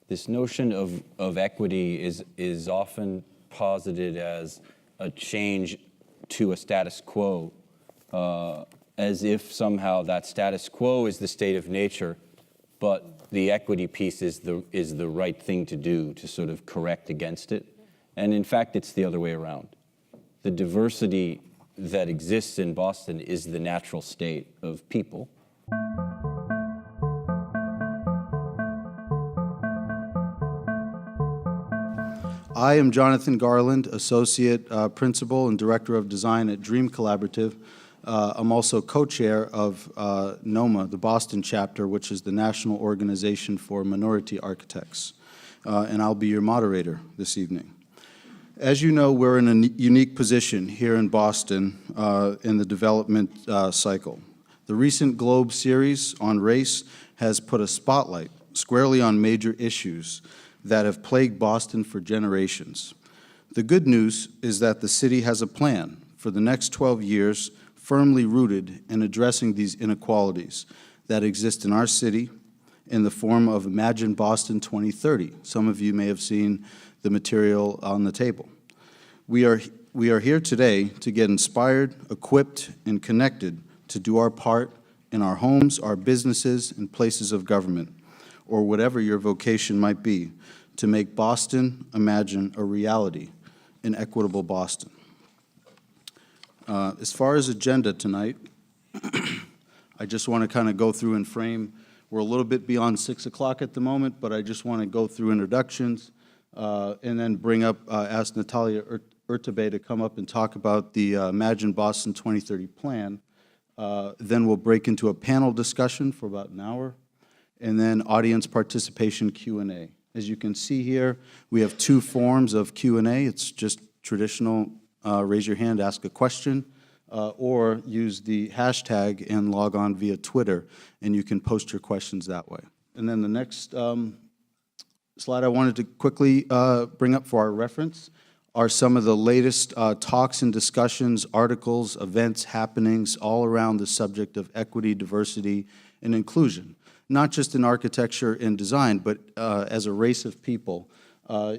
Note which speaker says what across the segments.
Speaker 1: this notion of equity is often posited as a change to a status quo, as if somehow that status quo is the state of nature, but the equity piece is the right thing to do to sort of correct against it. And in fact, it's the other way around. The diversity that exists in Boston is the natural state of people.
Speaker 2: I am Jonathan Garland, Associate Principal and Director of Design at Dream Collaborative. I'm also co-chair of NOMA, the Boston chapter, which is the National Organization for Minority Architects. And I'll be your moderator this evening. As you know, we're in a unique position here in Boston in the development cycle. The recent Globe series on race has put a spotlight squarely on major issues that have plagued Boston for generations. The good news is that the city has a plan for the next 12 years firmly rooted in addressing these inequalities that exist in our city in the form of Imagine Boston 2030. Some of you may have seen the material on the table. We are here today to get inspired, equipped, and connected to do our part in our homes, our businesses, and places of government, or whatever your vocation might be, to make Boston Imagine a reality, an equitable Boston. As far as agenda tonight, I just want to kind of go through and frame. We're a little bit beyond 6 o'clock at the moment, but I just want to go through introductions and then bring up, ask Natalia Urtubey to come up and talk about the Imagine Boston 2030 plan. Then we'll break into a panel discussion for about an hour, and then audience participation Q&A. As you can see here, we have two forms of Q&A. It's just traditional raise your hand, ask a question, or use the hashtag and log on via Twitter, and you can post your questions that way. And then the next slide I wanted to quickly bring up for our reference are some of the latest talks and discussions, articles, events, happenings all around the subject of equity, diversity, and inclusion. Not just in architecture and design, but as a race of people.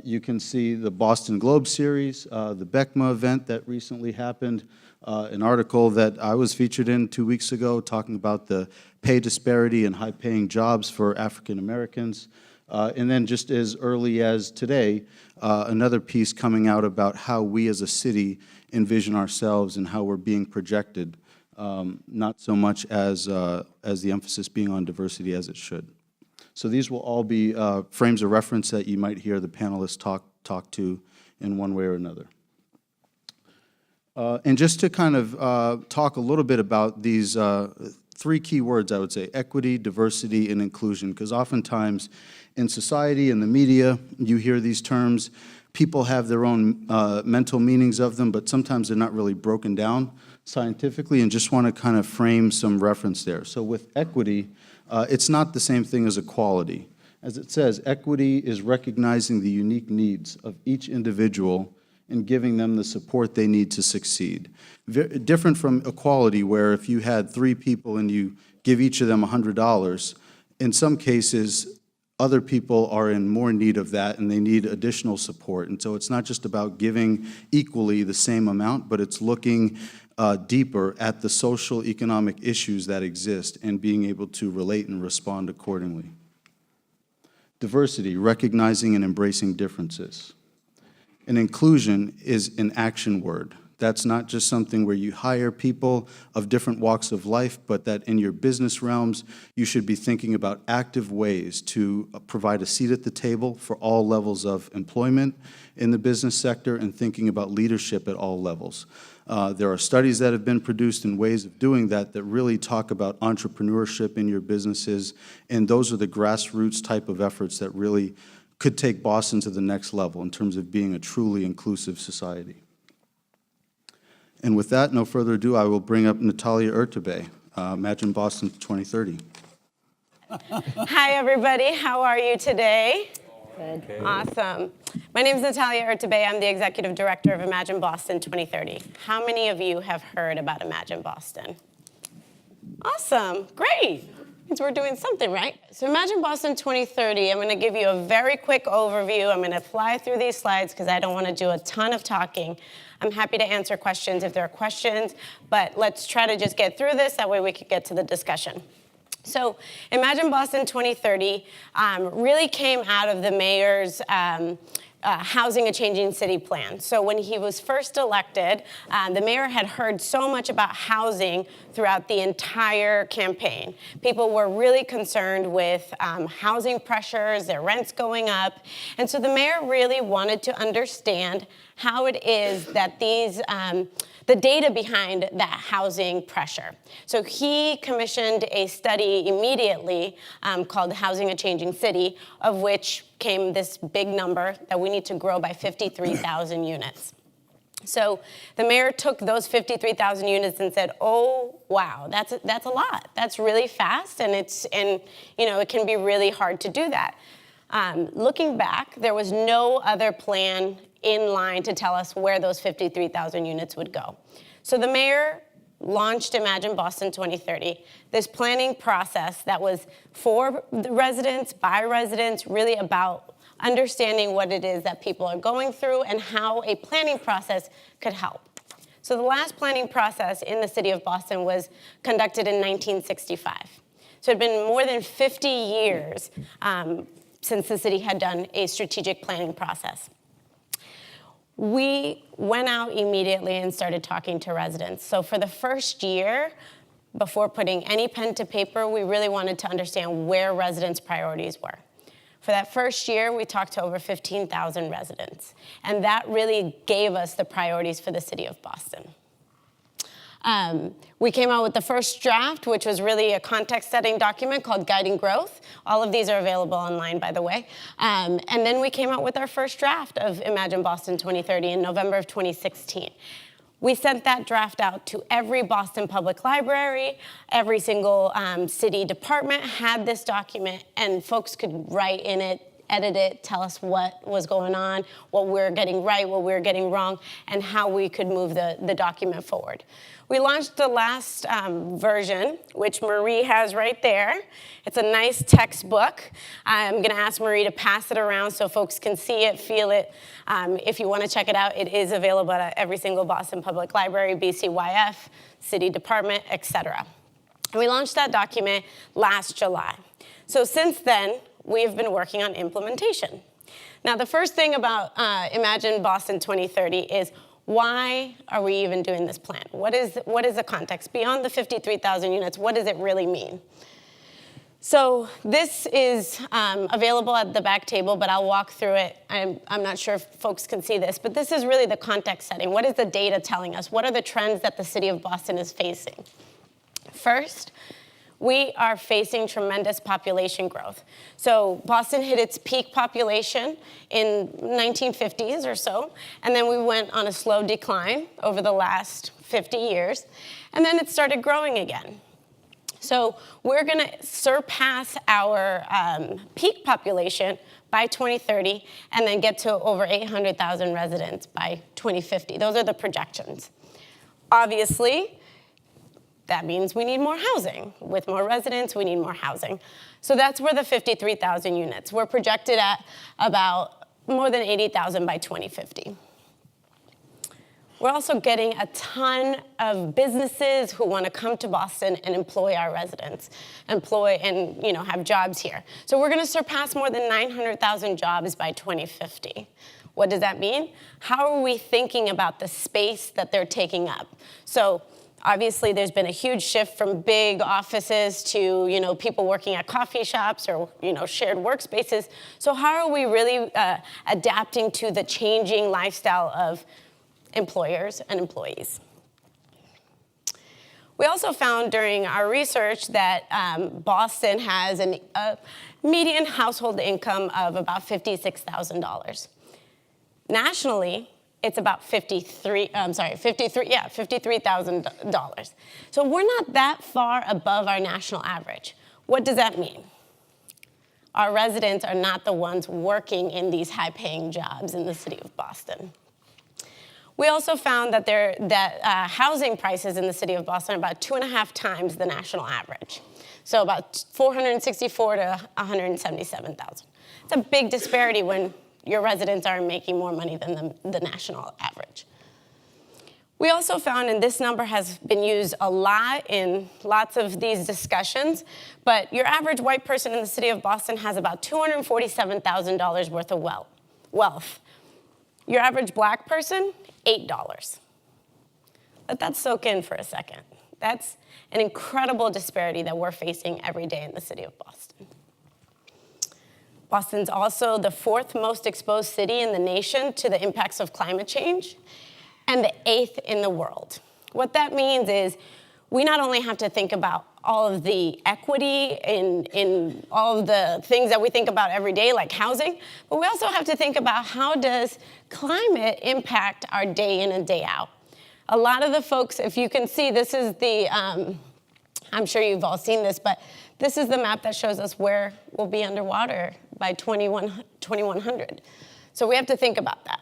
Speaker 2: You can see the Boston Globe series, the BECMA event that recently happened, an article that I was featured in 2 weeks ago talking about the pay disparity and high-paying jobs for African Americans. And then just as early as today, another piece coming out about how we as a city envision ourselves and how we're being projected. Not so much as the emphasis being on diversity as it should. So these will all be frames of reference that you might hear the panelists talk to in one way or another. And just to kind of talk a little bit about these three key words, I would say: equity, diversity, and inclusion, because oftentimes in society, in the media, you hear these terms. People have their own mental meanings of them, but sometimes they're not really broken down scientifically, and just want to kind of frame some reference there. So with equity, it's not the same thing as equality. As it says, equity is recognizing the unique needs of each individual and giving them the support they need to succeed. Different from equality, where if you had 3 people and you give each of them $100, in some cases, other people are in more need of that and they need additional support. And so it's not just about giving equally the same amount, but it's looking deeper at the social, economic issues that exist and being able to relate and respond accordingly. Diversity, recognizing and embracing differences. And inclusion is an action word. That's not just something where you hire people of different walks of life, but that in your business realms, you should be thinking about active ways to provide a seat at the table for all levels of employment in the business sector and thinking about leadership at all levels. There are studies that have been produced and ways of doing that that really talk about entrepreneurship in your businesses, and those are the grassroots type of efforts that really could take Boston to the next level in terms of being a truly inclusive society. And with that, no further ado, I will bring up Natalia Urtubey, Imagine Boston 2030.
Speaker 3: Hi, everybody. How are you today?
Speaker 1: Good. Okay.
Speaker 3: Awesome. My name is Natalia Urtubey. I'm the Executive Director of Imagine Boston 2030. How many of you have heard about Imagine Boston? Awesome. Great. means we're doing something right. So Imagine Boston 2030, I'm going to give you a very quick overview. I'm going to fly through these slides because I don't want to do a ton of talking. I'm happy to answer questions if there are questions, but let's try to just get through this. That way we could get to the discussion. So Imagine Boston 2030 really came out of the mayor's Housing a Changing City plan. So when he was first elected, the mayor had heard so much about housing throughout the entire campaign. People were really concerned with housing pressures, their rents going up. And so the mayor really wanted to understand how it is that these the data behind that housing pressure. So he commissioned a study immediately called Housing a Changing City, of which came this big number that we need to grow by 53,000 units. So the mayor took those 53,000 units and said, "Oh, wow, that's a lot. That's really fast, and it can be really hard to do that." Looking back, there was no other plan in line to tell us where those 53,000 units would go. So the mayor launched Imagine Boston 2030, this planning process that was for the residents, by residents, really about understanding what it is that people are going through and how a planning process could help. So the last planning process in the city of Boston was conducted in 1965. So it had been more than 50 years since the city had done a strategic planning process. We went out immediately and started talking to residents. So for the first year, before putting any pen to paper, we really wanted to understand where residents' priorities were. For that first year, we talked to over 15,000 residents, and that really gave us the priorities for the city of Boston. We came out with the first draft, which was really a context-setting document called Guiding Growth. All of these are available online, by the way. And then we came out with our first draft of Imagine Boston 2030 in November of 2016. We sent that draft out to every Boston Public Library. Every single city department had this document, and folks could write in it, edit it, tell us what was going on, what we're getting right, what we're getting wrong, and how we could move the document forward. We launched the last version, which Marie has right there. It's a nice textbook. I'm going to ask Marie to pass it around so folks can see it, feel it. If you want to check it out, it is available at every single Boston Public Library, BCYF, City Department, etc. We launched that document last July. So since then, we've been working on implementation. Now, the first thing about Imagine Boston 2030 is, why are we even doing this plan? What is the context? Beyond the 53,000 units, what does it really mean? So this is available at the back table, but I'll walk through it. I'm not sure if folks can see this, but this is really the context setting. What is the data telling us? What are the trends that the city of Boston is facing? First, we are facing tremendous population growth. So Boston hit its peak population in 1950s or so, and then we went on a slow decline over the last 50 years, and then it started growing again. So we're going to surpass our peak population by 2030 and then get to over 800,000 residents by 2050. Those are the projections. Obviously, that means we need more housing. With more residents, we need more housing. So that's where the 53,000 units. We're projected at about more than 80,000 by 2050. We're also getting a ton of businesses who want to come to Boston and employ our residents, have jobs here. So we're going to surpass more than 900,000 jobs by 2050. What does that mean? How are we thinking about the space that they're taking up? So obviously, there's been a huge shift from big offices to, people working at coffee shops or, shared workspaces. So how are we really adapting to the changing lifestyle of employers and employees? We also found during our research that Boston has a median household income of about $56,000. Nationally, it's about $53,000. So we're not that far above our national average. What does that mean? Our residents are not the ones working in these high-paying jobs in the city of Boston. We also found that housing prices in the city of Boston are about 2.5 times the national average. So about 464 to 177,000. It's a big disparity when your residents are making more money than the national average. We also found, and this number has been used a lot in lots of these discussions, but your average white person in the city of Boston has about $247,000 worth of wealth. Your average black person, $8. Let that soak in for a second. That's an incredible disparity that we're facing every day in the city of Boston. Boston's also the 4th most exposed city in the nation to the impacts of climate change, and the 8th in the world. What that means is we not only have to think about all of the equity in all of the things that we think about every day, like housing, but we also have to think about how does climate impact our day in and day out. A lot of the folks, if you can see, this is the, I'm sure you've all seen this, but this is the map that shows us where we'll be underwater by 2100. So we have to think about that.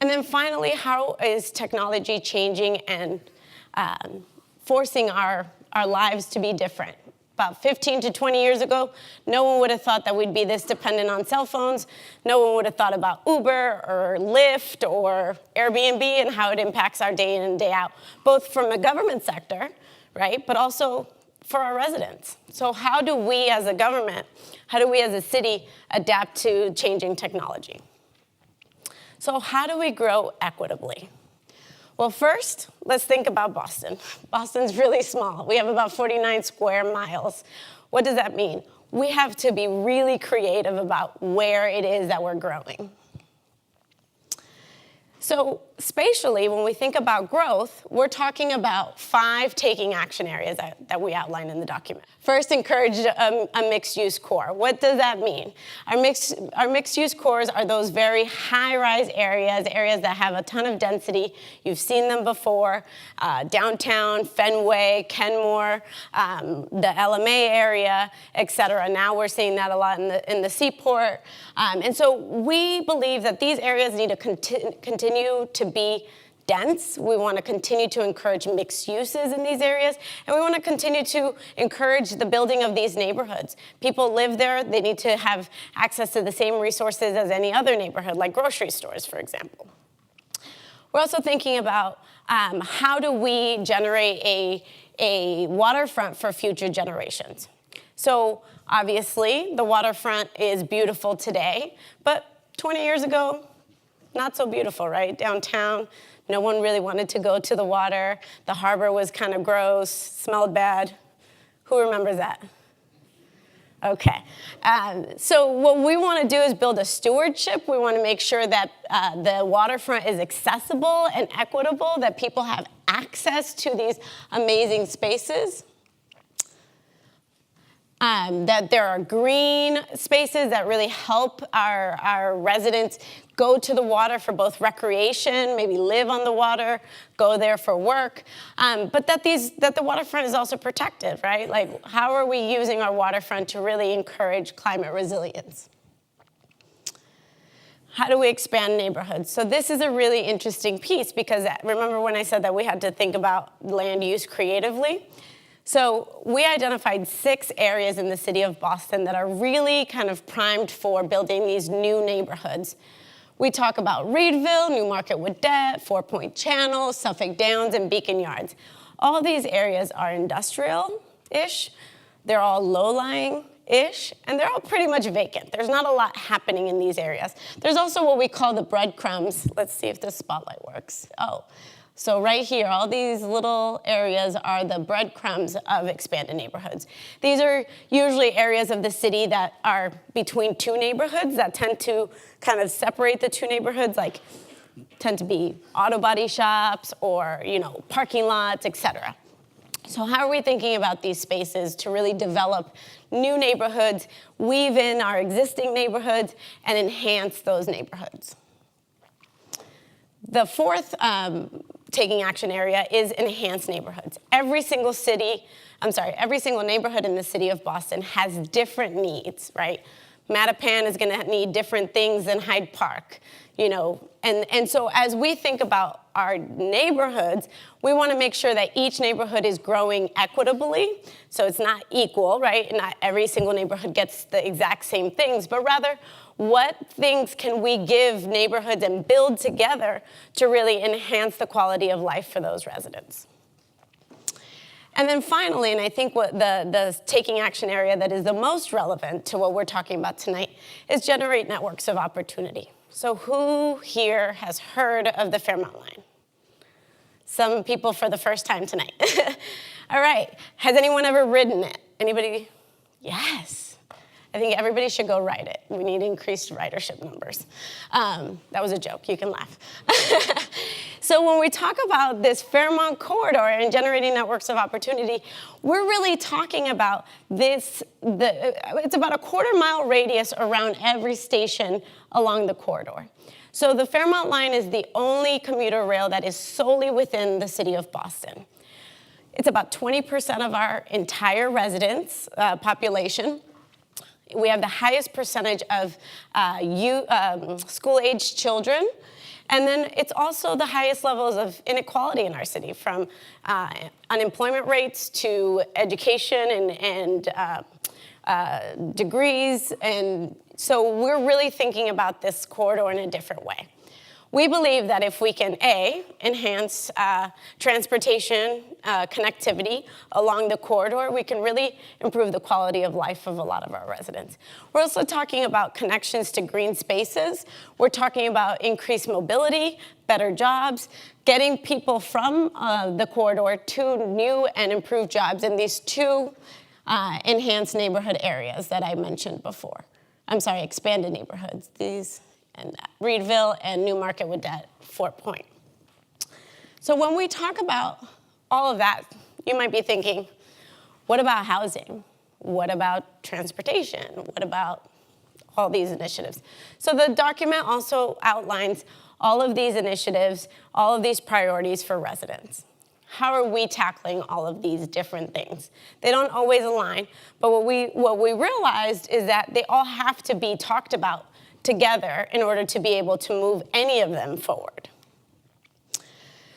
Speaker 3: And then finally, how is technology changing and forcing our lives to be different? About 15 to 20 years ago, no one would have thought that we'd be this dependent on cell phones. No one would have thought about Uber or Lyft or Airbnb and how it impacts our day in and day out, both from the government sector, right, but also for our residents. So how do we as a government, how do we as a city adapt to changing technology? So how do we grow equitably? Well, first, let's think about Boston. Boston's really small. We have about 49 square miles. What does that mean? We have to be really creative about where it is that we're growing. So spatially, when we think about growth, we're talking about 5 taking action areas that we outline in the document. First, encourage a mixed-use core. What does that mean? Our mixed-use cores are those very high-rise areas that have a ton of density. You've seen them before, downtown, Fenway, Kenmore, the LMA area, et cetera. Now we're seeing that a lot in the Seaport. And so we believe that these areas need to continue to be dense. We want to continue to encourage mixed uses in these areas, and we want to continue to encourage the building of these neighborhoods. People live there. They need to have access to the same resources as any other neighborhood, like grocery stores, for example. We're also thinking about how do we generate a waterfront for future generations. So obviously, the waterfront is beautiful today, but 20 years ago, not so beautiful, right? Downtown, no one really wanted to go to the water. The harbor was kind of gross, smelled bad. Who remembers that? Okay. So what we want to do is build a stewardship. We want to make sure that the waterfront is accessible and equitable, that people have access to these amazing spaces. That there are green spaces that really help our residents go to the water for both recreation, maybe live on the water, go there for work, but that the waterfront is also protected, right? Like, how are we using our waterfront to really encourage climate resilience? How do we expand neighborhoods? So this is a really interesting piece because remember when I said that we had to think about land use creatively? So we identified 6 areas in the city of Boston that are really kind of primed for building these new neighborhoods. We talk about Reedville, Newmarket Woodette, 4 Point Channel, Suffolk Downs, and Beacon Yards. All these areas are industrial-ish. They're all low-lying-ish, and they're all pretty much vacant. There's not a lot happening in these areas. There's also what we call the breadcrumbs. Let's see if the spotlight works. Oh. So right here, all these little areas are the breadcrumbs of expanded neighborhoods. These are usually areas of the city that are between 2 neighborhoods that tend to kind of separate the 2 neighborhoods, like tend to be auto body shops or, parking lots, et cetera. So how are we thinking about these spaces to really develop new neighborhoods, weave in our existing neighborhoods, and enhance those neighborhoods? The 4th taking action area is enhanced neighborhoods. Every single neighborhood in the city of Boston has different needs, right? Mattapan is gonna need different things than Hyde Park, and so as we think about our neighborhoods, we want to make sure that each neighborhood is growing equitably. So it's not equal, right? Not every single neighborhood gets the exact same things, but rather what things can we give neighborhoods and build together to really enhance the quality of life for those residents. And then finally, and I think what the taking action area that is the most relevant to what we're talking about tonight is generate networks of opportunity. So who here has heard of the Fairmont Line? Some people for the first time tonight. All right, has anyone ever ridden it? Anybody? Yes. I think everybody should go ride it. We need increased ridership numbers. That was a joke, you can laugh. So when we talk about this Fairmont corridor and generating networks of opportunity, we're really talking about this, it's about a quarter-mile radius around every station along the corridor. So the Fairmont Line is the only commuter rail that is solely within the city of Boston. It's about 20% of our entire residents' population. We have the highest percentage of school-aged children. And then it's also the highest levels of inequality in our city, from unemployment rates to education and degrees. And so we're really thinking about this corridor in a different way. We believe that if we can, A, enhance transportation connectivity along the corridor, we can really improve the quality of life of a lot of our residents. We're also talking about connections to green spaces. We're talking about increased mobility, better jobs, getting people from the corridor to new and improved jobs in these two enhanced neighborhood areas that I mentioned before. I'm sorry, expanded neighborhoods. These and Reedville and New Market with that Fort Point. So when we talk about all of that, you might be thinking, what about housing? What about transportation? What about all these initiatives? So the document also outlines all of these initiatives, all of these priorities for residents. How are we tackling all of these different things? They don't always align, but what we realized is that they all have to be talked about together in order to be able to move any of them forward.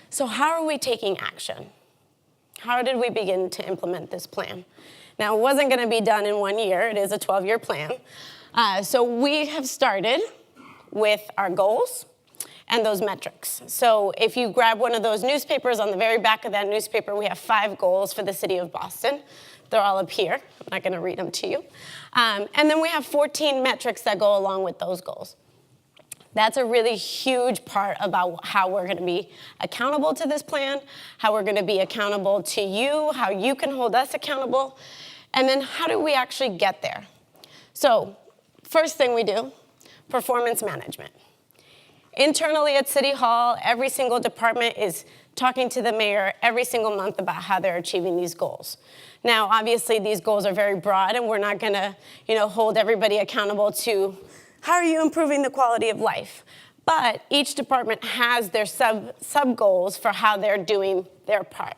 Speaker 3: So how are we taking action? How did we begin to implement this plan? Now, it wasn't going to be done in 1 year. It is a 12-year plan. So we have started with our goals and those metrics. So if you grab one of those newspapers, on the very back of that newspaper, we have 5 goals for the city of Boston. They're all up here. I'm not going to read them to you. And then we have 14 metrics that go along with those goals. That's a really huge part about how we're going to be accountable to this plan, how we're going to be accountable to you, how you can hold us accountable, and then how do we actually get there? So first thing we do, performance management. Internally at City Hall, every single department is talking to the mayor every single month about how they're achieving these goals. Now, obviously, these goals are very broad, and we're not going to, hold everybody accountable to how are you improving the quality of life. But each department has their sub goals for how they're doing their part.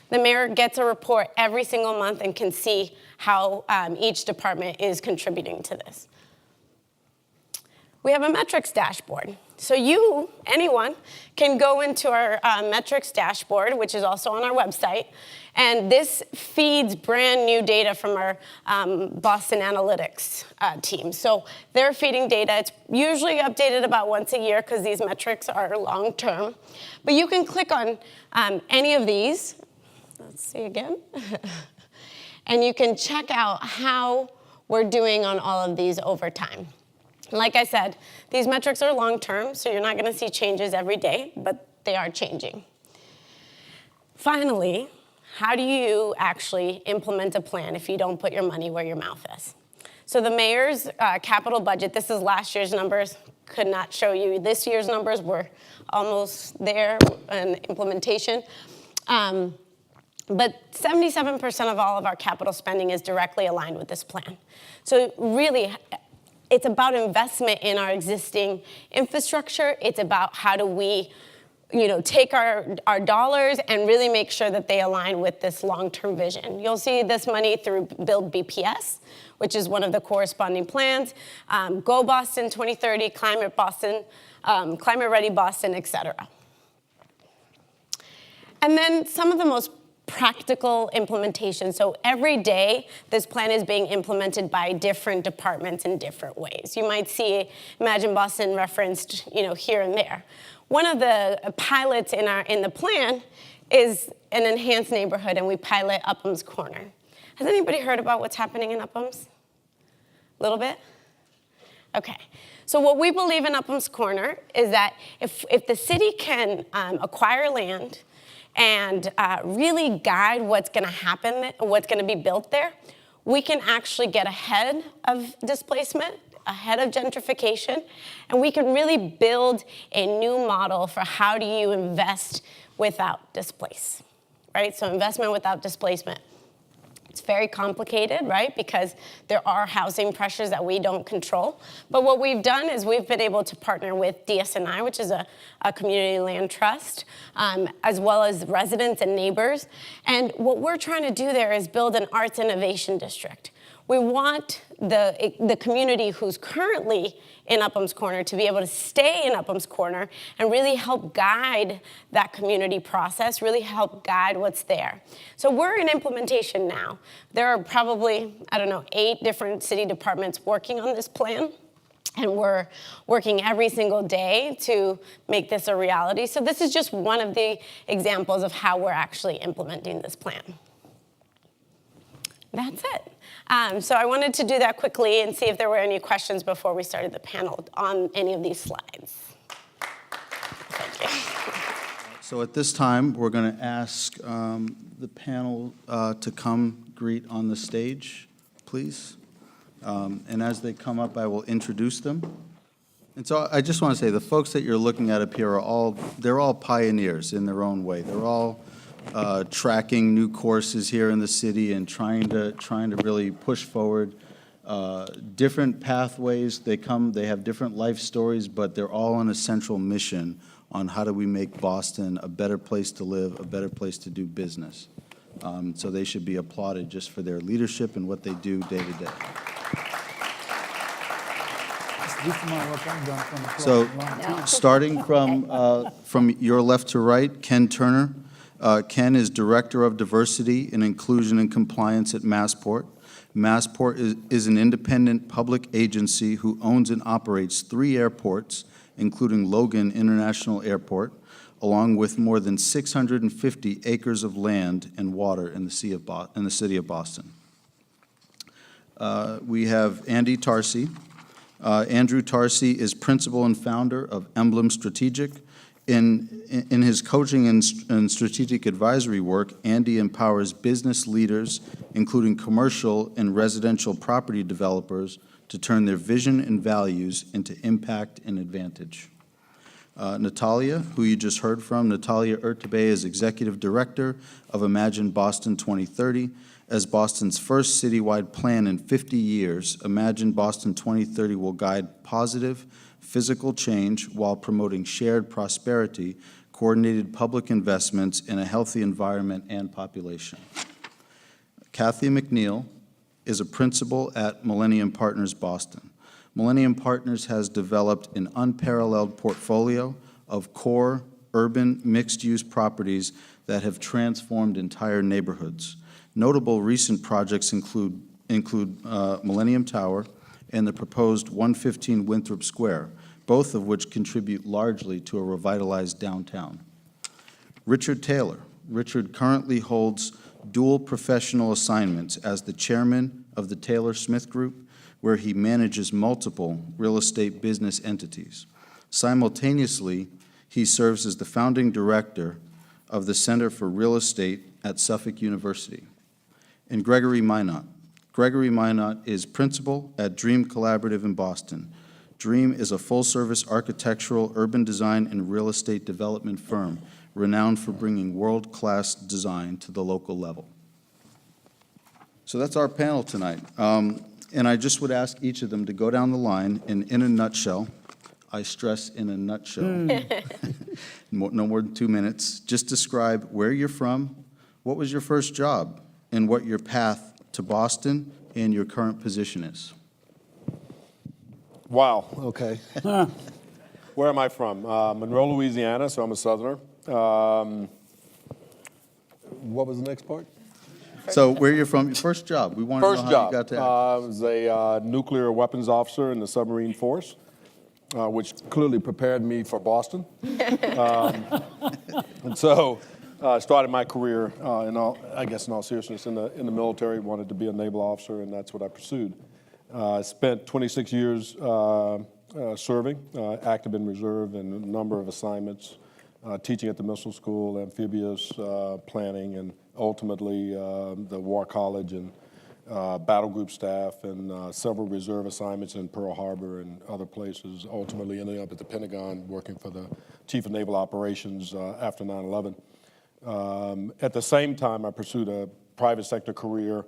Speaker 3: The mayor gets a report every single month and can see how each department is contributing to this. We have a metrics dashboard. So anyone, can go into our metrics dashboard, which is also on our website, and this feeds brand new data from our Boston Analytics team. So they're feeding data. It's usually updated about once a year because these metrics are long-term. But you can click on any of these. Let's see again. And you can check out how we're doing on all of these over time. Like I said, these metrics are long-term, so you're not going to see changes every day, but they are changing. Finally, how do you actually implement a plan if you don't put your money where your mouth is? So the mayor's capital budget, this is last year's numbers, could not show you this year's numbers. We're almost there in implementation. But 77% of all of our capital spending is directly aligned with this plan. So really, it's about investment in our existing infrastructure. It's about how do we, take our dollars and really make sure that they align with this long-term vision. You'll see this money through Build BPS, which is one of the corresponding plans, Go Boston 2030, Climate Boston, Climate Ready Boston, et cetera. And then some of the most practical implementation. So every day, this plan is being implemented by different departments in different ways. You might see Imagine Boston referenced, here and there. One of the pilots in the plan is an enhanced neighborhood, and we pilot Upham's Corner. Has anybody heard about what's happening in Upham's? A little bit? Okay. So what we believe in Upham's Corner is that if the city can acquire land and really guide what's going to happen, what's going to be built there, we can actually get ahead of displacement, ahead of gentrification, and we can really build a new model for how do you invest without displace, right? So investment without displacement. It's very complicated, right? Because there are housing pressures that we don't control. But what we've done is we've been able to partner with DSNI, which is a community land trust, as well as residents and neighbors. And what we're trying to do there is build an arts innovation district. We want the community who's currently in Upham's Corner to be able to stay in Upham's Corner and really help guide that community process, really help guide what's there. So we're in implementation now. There are probably, 8 different city departments working on this plan. And we're working every single day to make this a reality. So this is just one of the examples of how we're actually implementing this plan. That's it. So I wanted to do that quickly and see if there were any questions before we started the panel on any of these slides. Thank you.
Speaker 2: So at this time, we're going to ask the panel to come greet on the stage, please. And as they come up, I will introduce them. And so I just want to say the folks that you're looking at up here are they're all pioneers in their own way. They're all tracking new courses here in the city and trying to really push forward different pathways. They have different life stories, but they're all on a central mission on how do we make Boston a better place to live, a better place to do business. So they should be applauded just for their leadership and what they do day to day. So starting from your left to right, Ken Turner. Ken is Director of Diversity and Inclusion and Compliance at Massport. Massport is an independent public agency who owns and operates 3 airports, including Logan International Airport, along with more than 650 acres of land and water in the city of Boston. We have Andy Tarsi. Andrew Tarsi is principal and founder of Emblem Strategic. In his coaching and strategic advisory work, Andy empowers business leaders, including commercial and residential property developers, to turn their vision and values into impact and advantage. Natalia, who you just heard from, Natalia Urtubey is Executive Director of Imagine Boston 2030. As Boston's first citywide plan in 50 years, Imagine Boston 2030 will guide positive, physical change while promoting shared prosperity, coordinated public investments in a healthy environment and population. Kathy MacNeil is a principal at Millennium Partners Boston. Millennium Partners has developed an unparalleled portfolio of core urban mixed-use properties that have transformed entire neighborhoods. Notable recent projects include Millennium Tower and the proposed 115 Winthrop Square, both of which contribute largely to a revitalized downtown. Richard Taylor. Richard currently holds dual professional assignments as the chairman of the Taylor Smith Group, where he manages multiple real estate business entities. Simultaneously, he serves as the founding director of the Center for Real Estate at Suffolk University. And Gregory Minot. Gregory Minot is principal at Dream Collaborative in Boston. Dream is a full-service architectural, urban design, and real estate development firm renowned for bringing world-class design to the local level. So that's our panel tonight. And I just would ask each of them to go down the line and, in a nutshell, I stress in a nutshell, no more than 2 minutes, just describe where you're from, what was your first job, and what your path to Boston and your current position is.
Speaker 4: Wow, okay. Where am I from? Monroe, Louisiana, so I'm a Southerner. what was the next part?
Speaker 2: So where you're from, your first job. We want to know
Speaker 4: First
Speaker 2: how
Speaker 4: job.
Speaker 2: you got to
Speaker 4: I was a nuclear weapons officer in the submarine force, which clearly prepared me for Boston. And so I started my career, in all seriousness, in the military. Wanted to be a naval officer, and that's what I pursued. I spent 26 years serving, active in reserve, and a number of assignments, teaching at the missile school, amphibious planning, and ultimately the War College and battle group staff, and several reserve assignments in Pearl Harbor and other places, ultimately ending up at the Pentagon working for the Chief of Naval Operations after 9/11. At the same time, I pursued a private sector career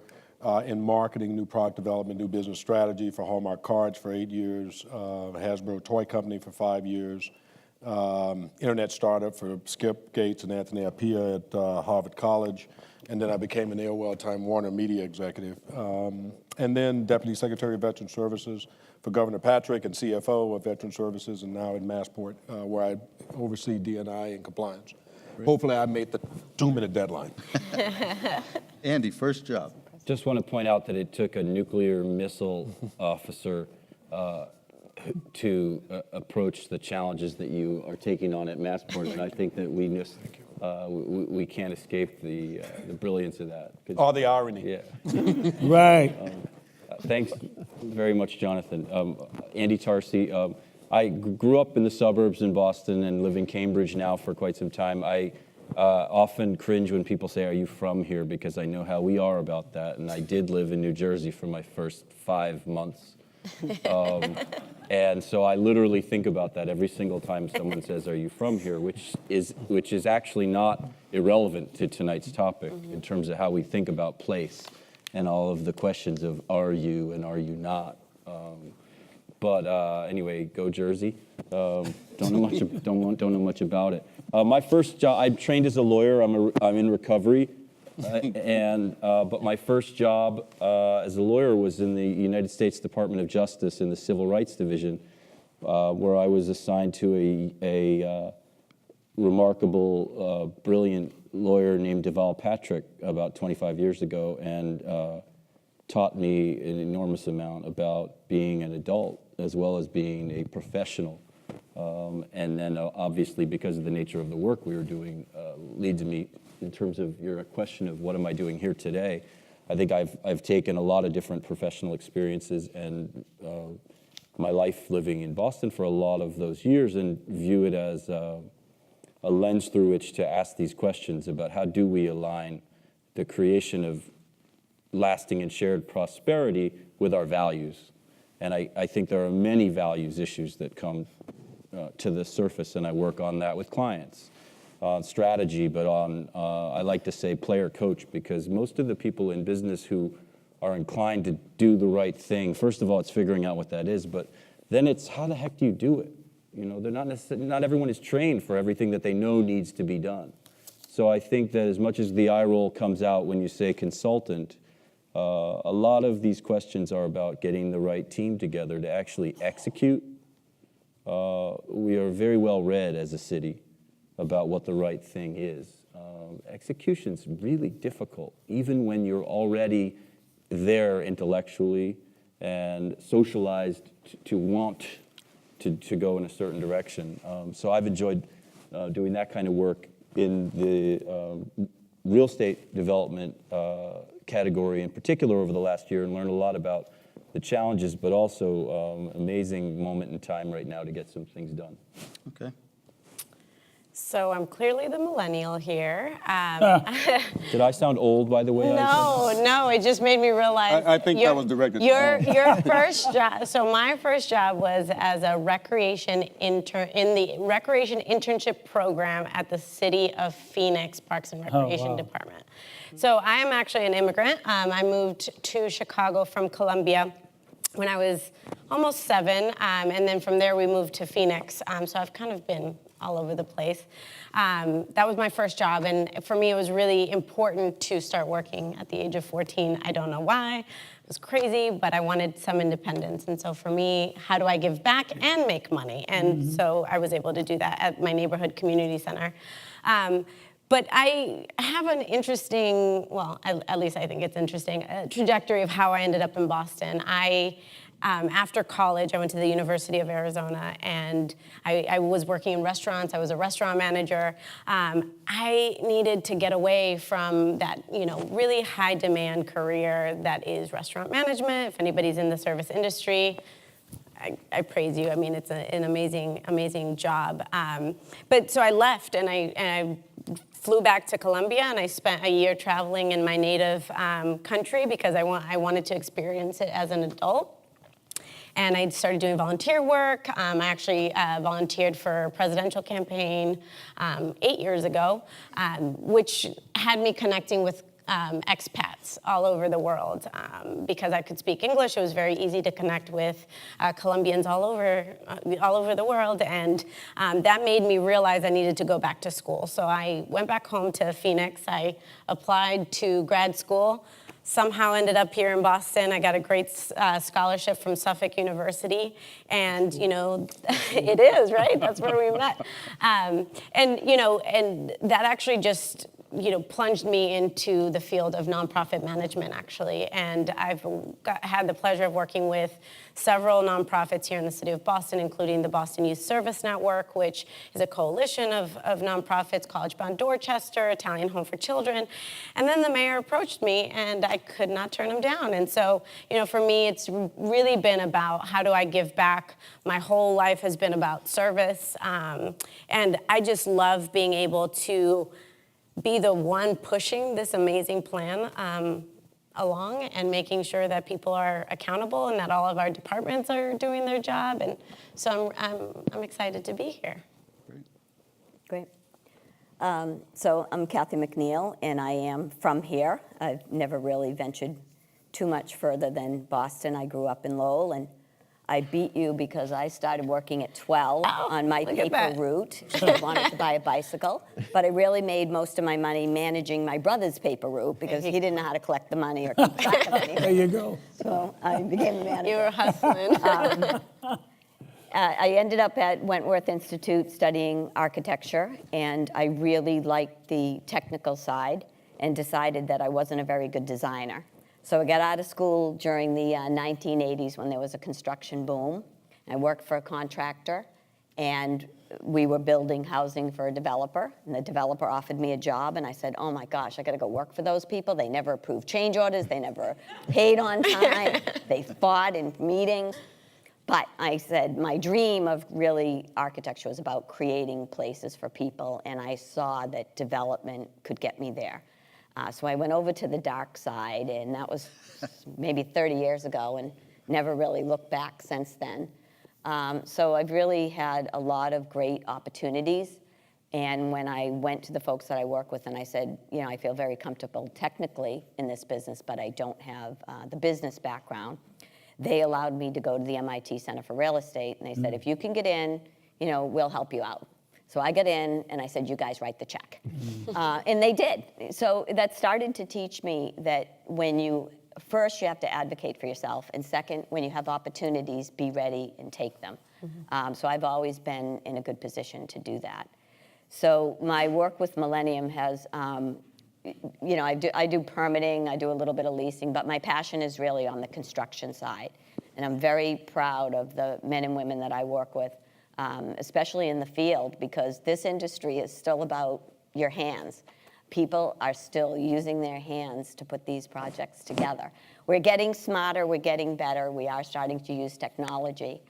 Speaker 4: in marketing, new product development, new business strategy for Hallmark Cards for 8 years, Hasbro Toy Company for 5 years, internet startup for Skip Gates and Anthony Appiah at Harvard College, and then I became an AOL Time Warner media executive, and then Deputy Secretary of Veteran Services for Governor Patrick and CFO of Veteran Services, and now in Massport, where I oversee D&I and compliance. Great. Hopefully I made the 2-minute deadline.
Speaker 2: Andy, first job.
Speaker 1: Just want to point out that it took a nuclear missile officer to approach the challenges that you are taking on at Massport, and I think that we can't escape the brilliance of that.
Speaker 4: Or the irony.
Speaker 1: Yeah.
Speaker 5: Right.
Speaker 1: Thanks very much, Jonathan. Andy Tarsi. I grew up in the suburbs in Boston and live in Cambridge now for quite some time. I often cringe when people say, "Are you from here?" because I know how we are about that. And I did live in New Jersey for my first 5 months. And so I literally think about that every single time someone says, "Are you from here?" which is actually not irrelevant to tonight's topic in terms of how we think about place and all of the questions of "are you" and "are you not?" But anyway, go Jersey. Don't know much about it. My first job, I'm trained as a lawyer. I'm in recovery, but my first job as a lawyer was in the United States Department of Justice in the Civil Rights Division, where I was assigned to a remarkable, brilliant lawyer named Deval Patrick about 25 years ago, and taught me an enormous amount about being an adult as well as being a professional. And then obviously, because of the nature of the work we were doing, leads me in terms of your question of what am I doing here today. I think I've taken a lot of different professional experiences and my life living in Boston for a lot of those years, and view it as a lens through which to ask these questions about how do we align the creation of lasting and shared prosperity with our values. And I think there are many values issues that come to the surface, and I work on that with clients, on strategy, but on, I like to say, player coach, because most of the people in business who are inclined to do the right thing, first of all, it's figuring out what that is, but then it's how the heck do you do it? You know, they're not everyone is trained for everything that they know needs to be done. So I think that as much as the eye roll comes out when you say consultant, a lot of these questions are about getting the right team together to actually execute. We are very well read as a city about what the right thing is. Execution's really difficult, even when you're already there intellectually and socialized to want to go in a certain direction. So I've enjoyed doing that kind of work in the real estate development category in particular over the last year, and learned a lot about the challenges, but also amazing moment in time right now to get some things done.
Speaker 2: Okay.
Speaker 3: So I'm clearly the millennial here.
Speaker 1: Did I sound old, by the way?
Speaker 3: No, it just made me realize.
Speaker 4: I think that was directed.
Speaker 3: Your first job. So my first job was as a recreation intern in the recreation internship program at the City of Phoenix Parks and Recreation Department. So I am actually an immigrant. I moved to Chicago from Columbia when I was almost 7, and then from there we moved to Phoenix. So I've kind of been all over the place. That was my first job, and for me it was really important to start working at the age of 14. I don't know why. It was crazy, but I wanted some independence. And so for me, how do I give back and make money? And so I was able to do that at my neighborhood community center. But I have an interesting, well, at least I think it's interesting, trajectory of how I ended up in Boston. After college, I went to the University of Arizona, and I was working in restaurants. I was a restaurant manager. I needed to get away from that, really high demand career that is restaurant management. If anybody's in the service industry, I praise you. I mean, it's an amazing job. But so I left, and I flew back to Colombia, and I spent a year traveling in my native country because I wanted to experience it as an adult. And I started doing volunteer work. I actually volunteered for a presidential campaign 8 years ago, which had me connecting with expats all over the world. Because I could speak English, it was very easy to connect with Colombians all over the world, and that made me realize I needed to go back to school. So I went back home to Phoenix. I applied to grad school. Somehow ended up here in Boston. I got a great scholarship from Suffolk University, and it is, right? That's where we met. And that actually just plunged me into the field of nonprofit management, actually. And I've had the pleasure of working with several nonprofits here in the city of Boston, including the Boston Youth Service Network, which is a coalition of nonprofits, College Bound Dorchester, Italian Home for Children. And then the mayor approached me, and I could not turn him down. And so, for me, it's really been about how do I give back. My whole life has been about service. And I just love being able to be the one pushing this amazing plan along and making sure that people are accountable and that all of our departments are doing their job. And so I'm excited to be here.
Speaker 5: Great. So I'm Kathy MacNeil, and I am from here. I've never really ventured too much further than Boston. I grew up in Lowell, and I beat you because I started working at 12 on my paper route. I wanted to buy a bicycle, but I really made most of my money managing my brother's paper route because he didn't know how to collect the money or keep track of anything.
Speaker 6: There you go.
Speaker 5: So I became the manager.
Speaker 3: You were hustling.
Speaker 5: I ended up at Wentworth Institute studying architecture, and I really liked the technical side and decided that I wasn't a very good designer. So I got out of school during the 1980s when there was a construction boom. I worked for a contractor, and we were building housing for a developer, and the developer offered me a job, and I said, oh my gosh, I gotta go work for those people. They never approved change orders, they never paid on time, they fought in meetings. But I said my dream of really architecture was about creating places for people, and I saw that development could get me there. So I went over to the dark side, and that was maybe 30 years ago, and never really looked back since then. So I've really had a lot of great opportunities. And when I went to the folks that I work with and I said, I feel very comfortable technically in this business, but I don't have the business background, they allowed me to go to the MIT Center for Real Estate, and they said, if you can get in, we'll help you out. So I got in, and I said, you guys write the check. And they did. So that started to teach me that first, you have to advocate for yourself, and second, when you have opportunities, be ready and take them. So I've always been in a good position to do that. So my work with Millennium has, I do permitting, I do a little bit of leasing, but my passion is really on the construction side. And I'm very proud of the men and women that I work with, especially in the field, because this industry is still about your hands. People are still using their hands to put these projects together. We're getting smarter, we're getting better, we are starting to use technology,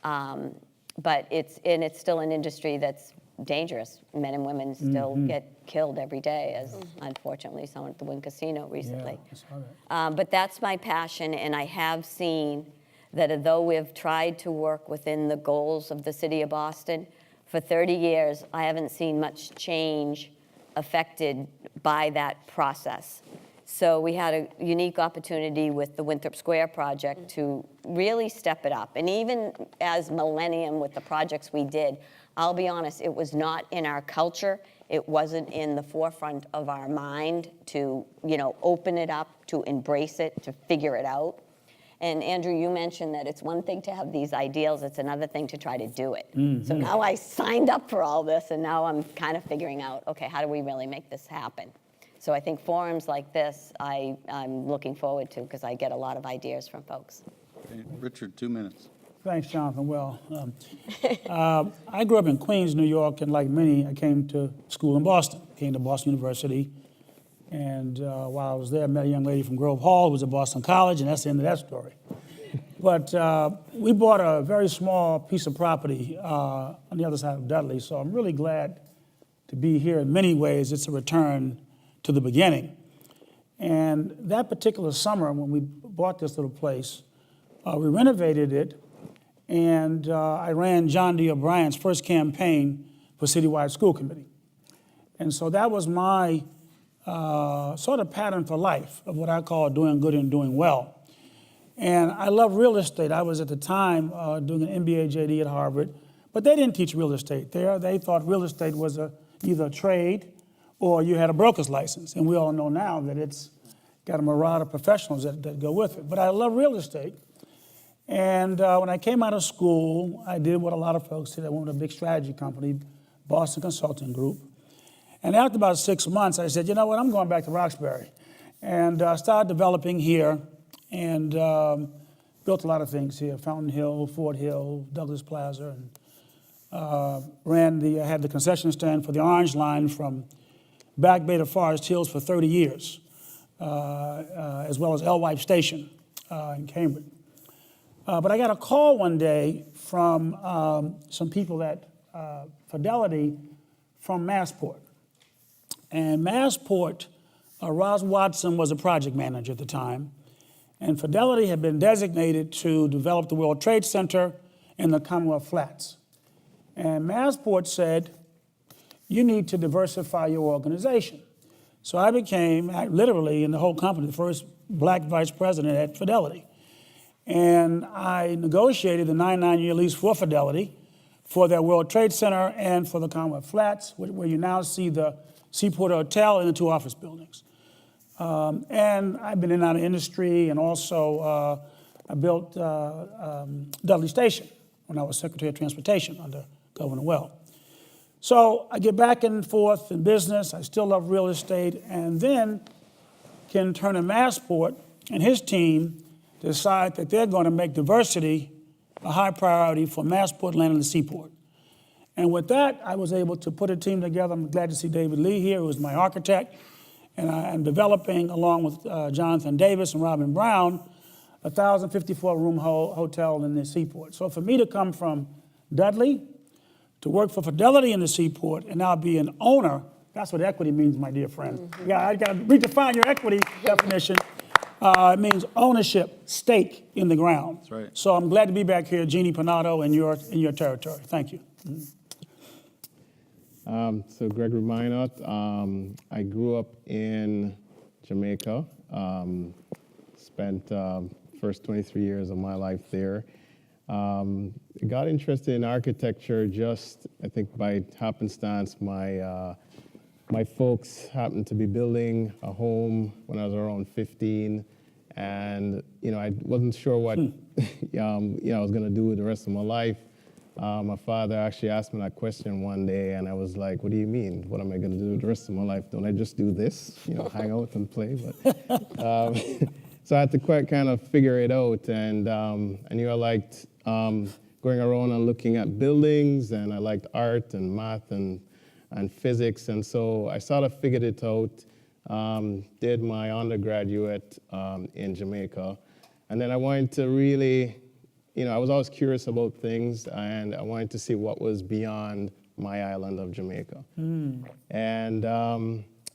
Speaker 5: but it's still an industry that's dangerous. Men and women still get killed every day, as unfortunately someone at the Wynn Casino recently.
Speaker 6: Yeah, I saw that.
Speaker 5: But that's my passion, and I have seen that although we've tried to work within the goals of the city of Boston, for 30 years, I haven't seen much change affected by that process. So we had a unique opportunity with the Winthrop Square project to really step it up. And even as Millennium with the projects we did, I'll be honest, it was not in our culture. It wasn't in the forefront of our mind to, open it up, to embrace it, to figure it out. And Andrew, you mentioned that it's one thing to have these ideals, it's another thing to try to do it. So now I signed up for all this, and now I'm kind of figuring out, okay, how do we really make this happen? So I think forums like this, I'm looking forward to, because I get a lot of ideas from folks.
Speaker 2: Okay, Richard, 2 minutes.
Speaker 6: Thanks, Jonathan. Well, I grew up in Queens, New York, and like many, I came to school in Boston, came to Boston University. And while I was there, I met a young lady from Grove Hall who was at Boston College, and that's the end of that story. But we bought a very small piece of property on the other side of Dudley, so I'm really glad to be here. In many ways, it's a return to the beginning. And that particular summer, when we bought this little place, we renovated it, and I ran John D. O'Brien's first campaign for citywide school committee. And so that was my sort of pattern for life of what I call doing good and doing well. And I love real estate. I was at the time doing an MBA JD at Harvard, but they didn't teach real estate there. They thought real estate was either a trade or you had a broker's license. And we all know now that it's got a myriad of professionals that go with it. But I love real estate. And when I came out of school, I did what a lot of folks did. I went to a big strategy company, Boston Consulting Group. And after about 6 months, I said, you know what, I'm going back to Roxbury. And started developing here and built a lot of things here, Fountain Hill, Fort Hill, Douglas Plaza, and had the concession stand for the Orange Line from Back Bay to Forest Hills for 30 years, as well as Alewife Station in Cambridge. But I got a call one day from some people at Fidelity from Massport. And Massport, Roz Watson was a project manager at the time, and Fidelity had been designated to develop the World Trade Center and the Commonwealth Flats. And Massport said, you need to diversify your organization. So I became, literally in the whole company, the first black vice president at Fidelity. And I negotiated the 99-year lease for Fidelity for their World Trade Center and for the Commonwealth Flats, where you now see the Seaport Hotel and the 2 office buildings. And I've been in and out of industry, and also I built Dudley Station when I was Secretary of Transportation under Governor Well. So I get back and forth in business. I still love real estate. And then Ken Turner Massport and his team decide that they're going to make diversity a high priority for Massport Land and the Seaport. And with that, I was able to put a team together. I'm glad to see David Lee here, who is my architect. And I'm developing, along with Jonathan Davis and Robin Brown, a 1,054-room hotel in the Seaport. So for me to come from Dudley to work for Fidelity in the Seaport and now be an owner, that's what equity means, my dear friend. Mm-hmm. Yeah, I got to redefine your equity definition. It means ownership, stake in the ground.
Speaker 2: That's right.
Speaker 6: So I'm glad to be back here, Jeannie Panato, in your territory. Thank you. Mm-hmm.
Speaker 7: So Gregory Minot, I grew up in Jamaica, spent first 23 years of my life there. Got interested in architecture just, I think by happenstance. My folks happened to be building a home when I was around 15, and I wasn't sure what I was going to do with the rest of my life. My father actually asked me that question one day, and I was like, what do you mean? What am I going to do with the rest of my life? Don't I just do this, hang out and play? But so I had to quite kind of figure it out, and I knew I liked going around and looking at buildings, and I liked art and math and physics, and so I sort of figured it out, did my undergraduate in Jamaica, and then I wanted to really, I was always curious about things, and I wanted to see what was beyond my island of Jamaica. And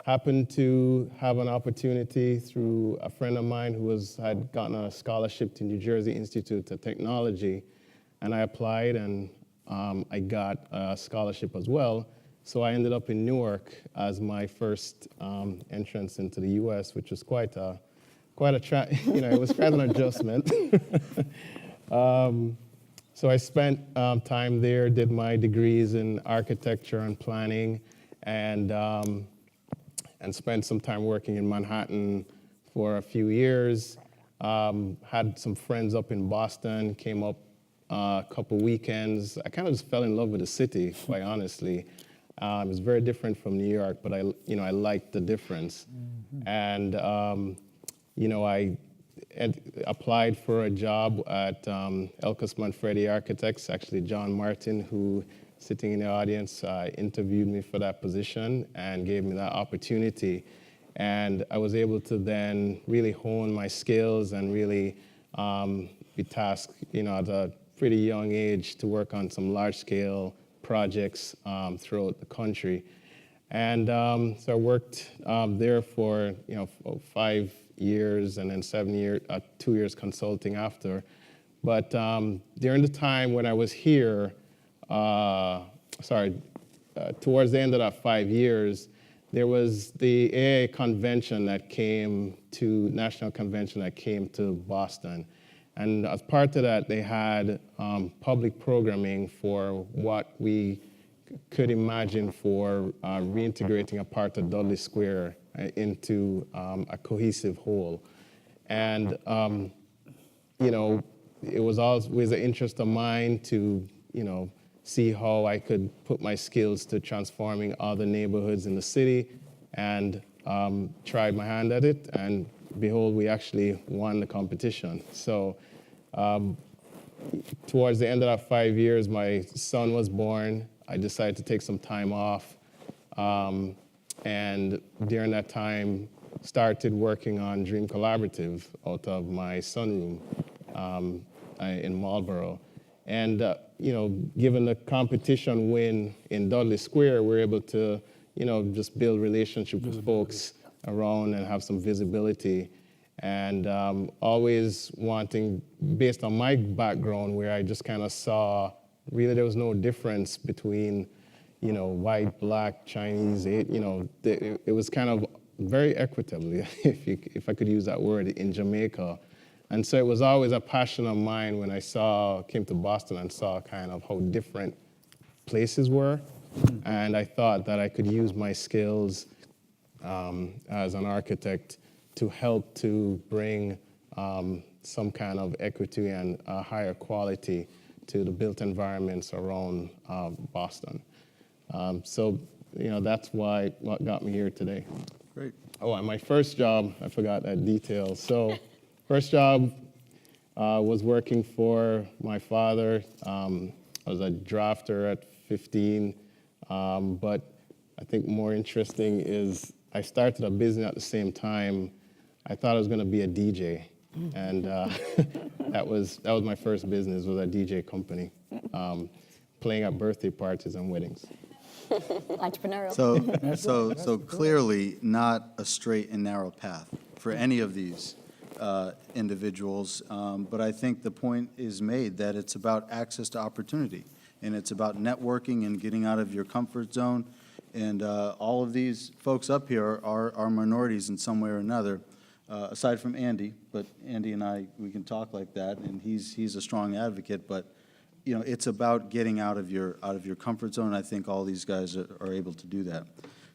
Speaker 7: happened to have an opportunity through a friend of mine who had gotten a scholarship to New Jersey Institute of Technology, and I applied, and I got a scholarship as well. So I ended up in Newark as my first entrance into the U.S., which was quite a it was quite an adjustment. So I spent time there, did my degrees in architecture and planning, and spent some time working in Manhattan for a few years. Had some friends up in Boston, came up a couple weekends. I kind of just fell in love with the city, quite honestly. It's very different from New York, but I liked the difference. And, I applied for a job at Elkus Manfredi Architects. Actually, John Martin, who sitting in the audience, interviewed me for that position and gave me that opportunity. And I was able to then really hone my skills and really be tasked, at a pretty young age to work on some large-scale projects throughout the country. And so I worked there for 5 years and then 2 years consulting after. But during the time when I was here, towards the end of that 5 years, there was the AA convention national convention that came to Boston. And as part of that, they had public programming for what we could imagine for reintegrating a part of Dudley Square into a cohesive whole. And, it was always an interest of mine to, see how I could put my skills to transforming other neighborhoods in the city, and tried my hand at it, and behold, we actually won the competition. So towards the end of that 5 years, my son was born. I decided to take some time off, and during that time, started working on Dream Collaborative out of my sunroom in Marlborough. And, given the competition win in Dudley Square, we're able to, just build relationship with folks around and have some visibility. And always wanting, based on my background, where I just kind of saw, really there was no difference between, white, black, Chinese, it was kind of very equitably, if I could use that word, in Jamaica. And so it was always a passion of mine when I came to Boston and saw kind of how different places were. And I thought that I could use my skills as an architect to help to bring some kind of equity and higher quality to the built environments around Boston. So, that's what got me here today.
Speaker 2: Great.
Speaker 7: Oh, and my first job, I forgot that detail. So, first job was working for my father. I was a drafter at 15, but I think more interesting is I started a business at the same time. I thought I was going to be a DJ, and that was my first business, was a DJ company, playing at birthday parties and weddings.
Speaker 5: Entrepreneurial.
Speaker 2: So clearly not a straight and narrow path for any of these individuals, but I think the point is made that it's about access to opportunity, and it's about networking and getting out of your comfort zone. And all of these folks up here are minorities in some way or another, aside from Andy. But Andy and I, we can talk like that, and he's a strong advocate. But it's about getting out of your comfort zone. I think all these guys are able to do that.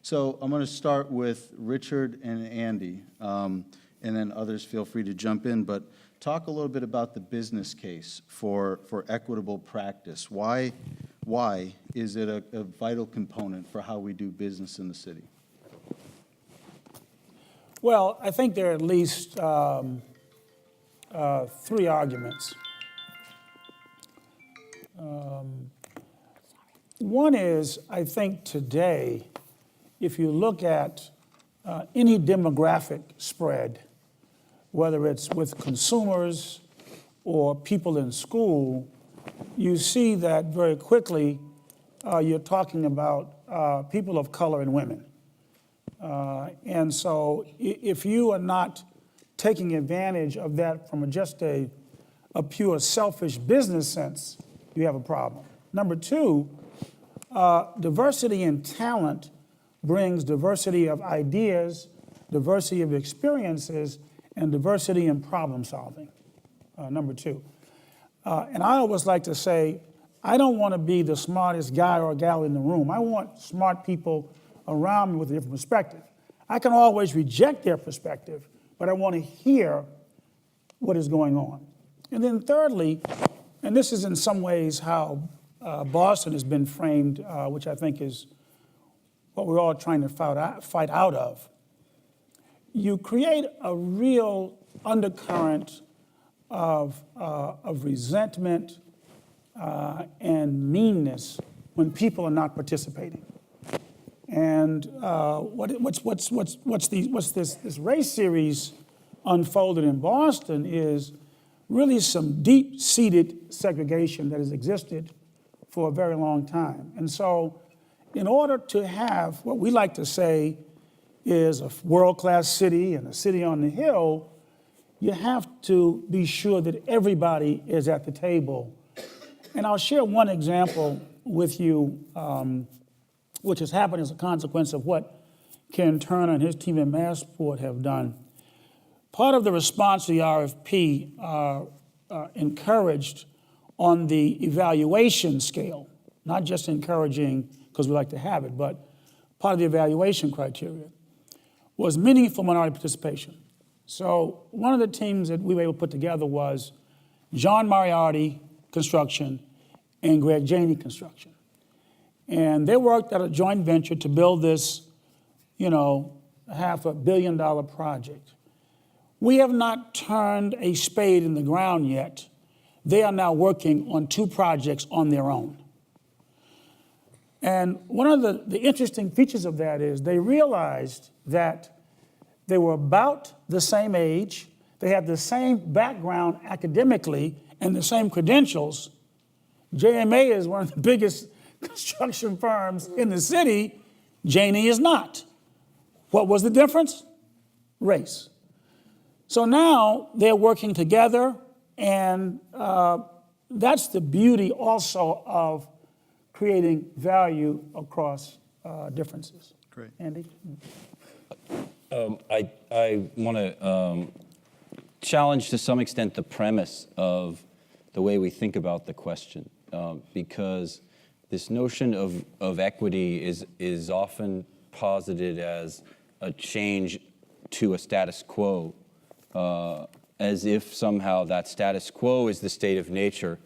Speaker 2: So I'm going to start with Richard and Andy, and then others feel free to jump in. But talk a little bit about the business case for equitable practice. Why is it a vital component for how we do business in the city?
Speaker 6: Well, I think there are at least 3 arguments. One is, I think today, if you look at any demographic spread, whether it's with consumers or people in school, you see that very quickly you're talking about people of color and women. And so if you are not taking advantage of that from just a pure selfish business sense, you have a problem. Number 2, diversity in talent brings diversity of ideas, diversity of experiences, and diversity in problem solving, number 2. And I always like to say, I don't want to be the smartest guy or gal in the room. I want smart people around me with a different perspective. I can always reject their perspective, but I want to hear what is going on. And then thirdly, and this is in some ways how Boston has been framed, which I think is what we're all trying to fight out of. You create a real undercurrent of resentment and meanness when people are not participating. And what's this race series unfolded in Boston is really some deep-seated segregation that has existed for a very long time. And so in order to have what we like to say is a world-class city and a city on the hill, you have to be sure that everybody is at the table. And I'll share one example with you, which has happened as a consequence of what Ken Turner and his team at Massport have done. Part of the response to the RFP encouraged on the evaluation scale, not just encouraging because we like to have it, but part of the evaluation criteria was meaningful minority participation. So one of the teams that we were able to put together was John Moriarty Construction and Greg Janey Construction. And they worked at a joint venture to build this, $500 million project. We have not turned a spade in the ground yet. They are now working on 2 projects on their own. And one of the interesting features of that is they realized that they were about the same age, they had the same background academically and the same credentials. JMA is one of the biggest construction firms in the city. Janey is not. What was the difference? Race. So now they're working together, and that's the beauty also of creating value across differences.
Speaker 2: Great.
Speaker 6: Andy?
Speaker 1: I want to challenge to some extent the premise of the way we think about the question, because this notion of equity is often posited as a change to a status quo, as if somehow that status quo is the state of nature,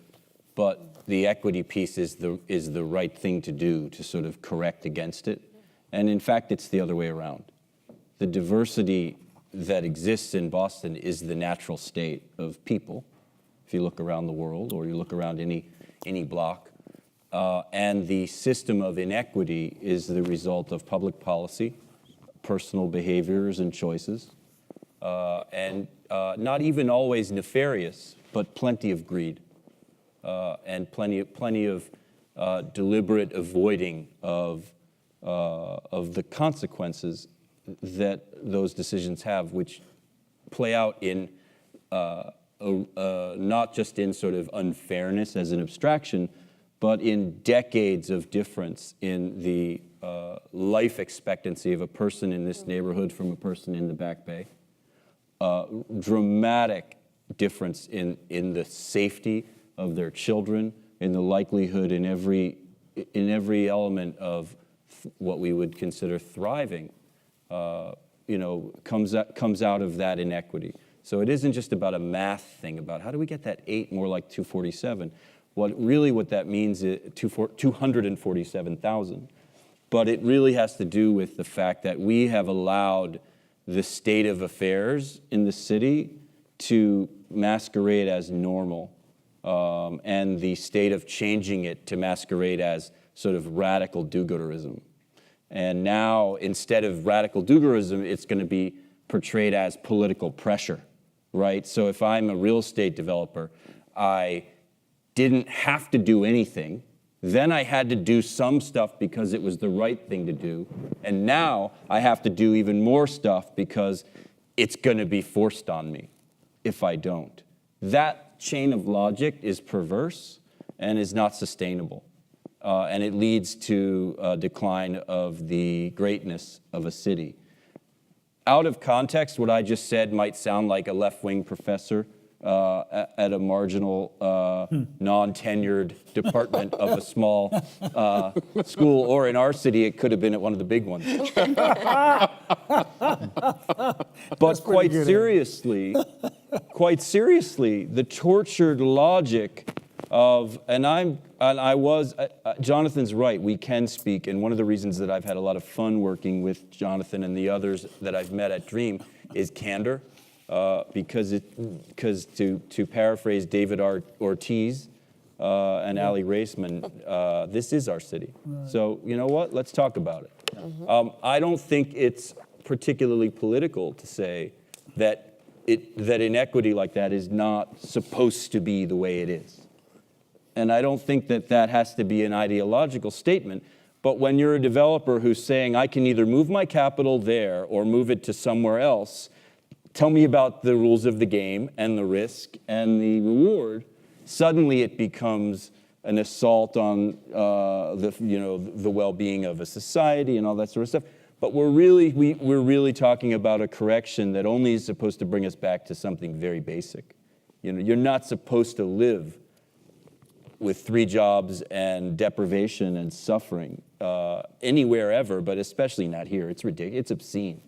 Speaker 1: but the equity piece is the right thing to do to sort of correct against it. And in fact, it's the other way around. The diversity that exists in Boston is the natural state of people, if you look around the world or you look around any block. And the system of inequity is the result of public policy, personal behaviors and choices, and not even always nefarious, but plenty of greed, and plenty of deliberate avoiding of the consequences that those decisions have, which play out in not just in sort of unfairness as an abstraction, but in decades of difference in the life expectancy of a person in this neighborhood from a person in the Back Bay. Dramatic difference in the safety of their children, in the likelihood in every element of what we would consider thriving, comes out of that inequity. So it isn't just about a math thing about how do we get that 8 more like 247. What that means is 247,000. But it really has to do with the fact that we have allowed the state of affairs in the city to masquerade as normal, and the state of changing it to masquerade as sort of radical do-gooderism. And now, instead of radical do-gooderism, it's going to be portrayed as political pressure, right? So if I'm a real estate developer, I didn't have to do anything. Then I had to do some stuff because it was the right thing to do. And now I have to do even more stuff because it's going to be forced on me if I don't. That chain of logic is perverse and is not sustainable. And it leads to a decline of the greatness of a city. Out of context, what I just said might sound like a left-wing professor at a marginal, non-tenured department of a small school, or in our city, it could have been at one of the big ones. But quite seriously, quite seriously, the tortured logic of, Jonathan's right, we can speak, and one of the reasons that I've had a lot of fun working with Jonathan and the others that I've met at Dream is candor, because to paraphrase David Ortiz and Ali Raceman, this is our city. Right. So you know what, let's talk about it. Mm-hmm. I don't think it's particularly political to say that inequity like that is not supposed to be the way it is. And I don't think that has to be an ideological statement, but when you're a developer who's saying, I can either move my capital there or move it to somewhere else, tell me about the rules of the game and the risk and the reward, suddenly it becomes an assault on the well-being of a society and all that sort of stuff. But we're really talking about a correction that only is supposed to bring us back to something very basic. You're not supposed to live with 3 jobs and deprivation and suffering anywhere ever, but especially not here. It's ridiculous. It's obscene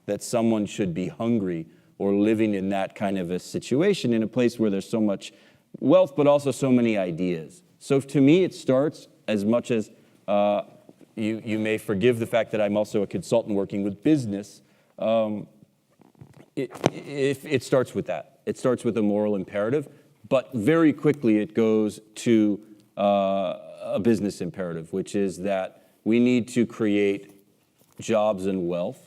Speaker 1: that someone should be hungry or living in that kind of a situation in a place where there's so much wealth, but also so many ideas. So to me, it starts as much as you may forgive the fact that I'm also a consultant working with business. It starts with that. It starts with a moral imperative, but very quickly it goes to a business imperative, which is that we need to create jobs and wealth.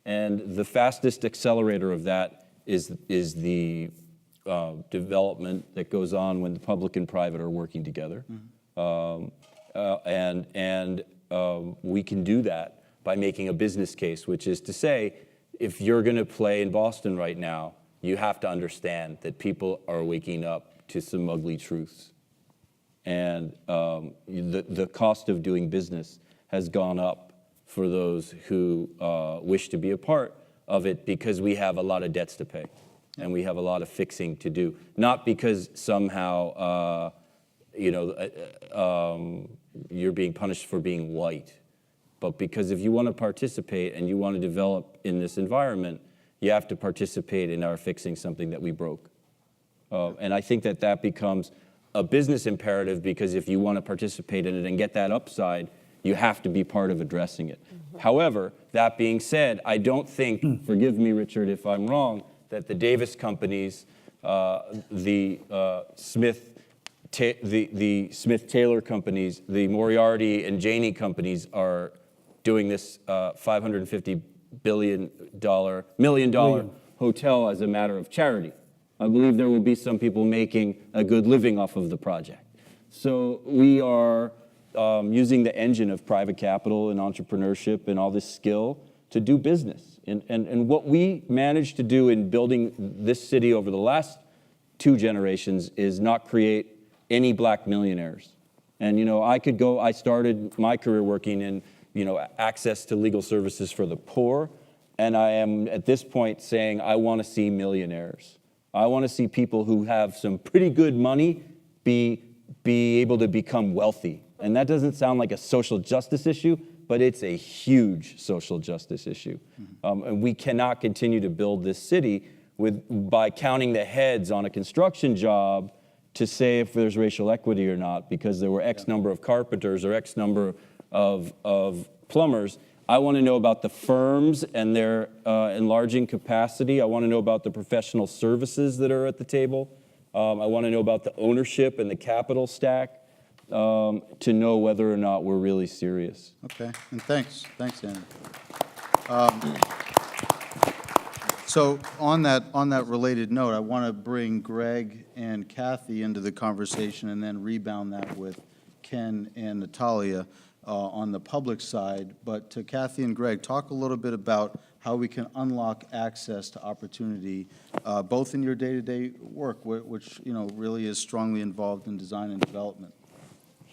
Speaker 1: And the fastest accelerator of that is the development that goes on when the public and private are working together. Mm-hmm. We can do that by making a business case, which is to say, if you're going to play in Boston right now, you have to understand that people are waking up to some ugly truths. And the cost of doing business has gone up for those who wish to be a part of it, because we have a lot of debts to pay and we have a lot of fixing to do. Not because somehow you're being punished for being white, but because if you want to participate and you want to develop in this environment, you have to participate in our fixing something that we broke. And I think that becomes a business imperative, because if you want to participate in it and get that upside, you have to be part of addressing it. Mm-hmm. However, that being said, I don't think, forgive me, Richard, if I'm wrong, that the Davis companies, the Smith-Taylor companies, the Moriarty and Janey companies are doing this $550 million hotel as a matter of charity. I believe there will be some people making a good living off of the project. So we are using the engine of private capital and entrepreneurship and all this skill to do business. And what we managed to do in building this city over the last 2 generations is not create any black millionaires. And I started my career working in access to legal services for the poor, and I am at this point saying I want to see millionaires. I want to see people who have some pretty good money be able to become wealthy. And that doesn't sound like a social justice issue, but it's a huge social justice issue. And we cannot continue to build this city by counting the heads on a construction job to say if there's racial equity or not, because there were X number of carpenters or X number of plumbers. I want to know about the firms and their enlarging capacity. I want to know about the professional services that are at the table. I want to know about the ownership and the capital stack to know whether or not we're really serious.
Speaker 2: Okay, and thanks, Andy. So on that related note, I want to bring Greg and Kathy into the conversation and then rebound that with Ken and Natalia on the public side. But to Kathy and Greg, talk a little bit about how we can unlock access to opportunity, both in your day-to-day work, which really is strongly involved in design and development.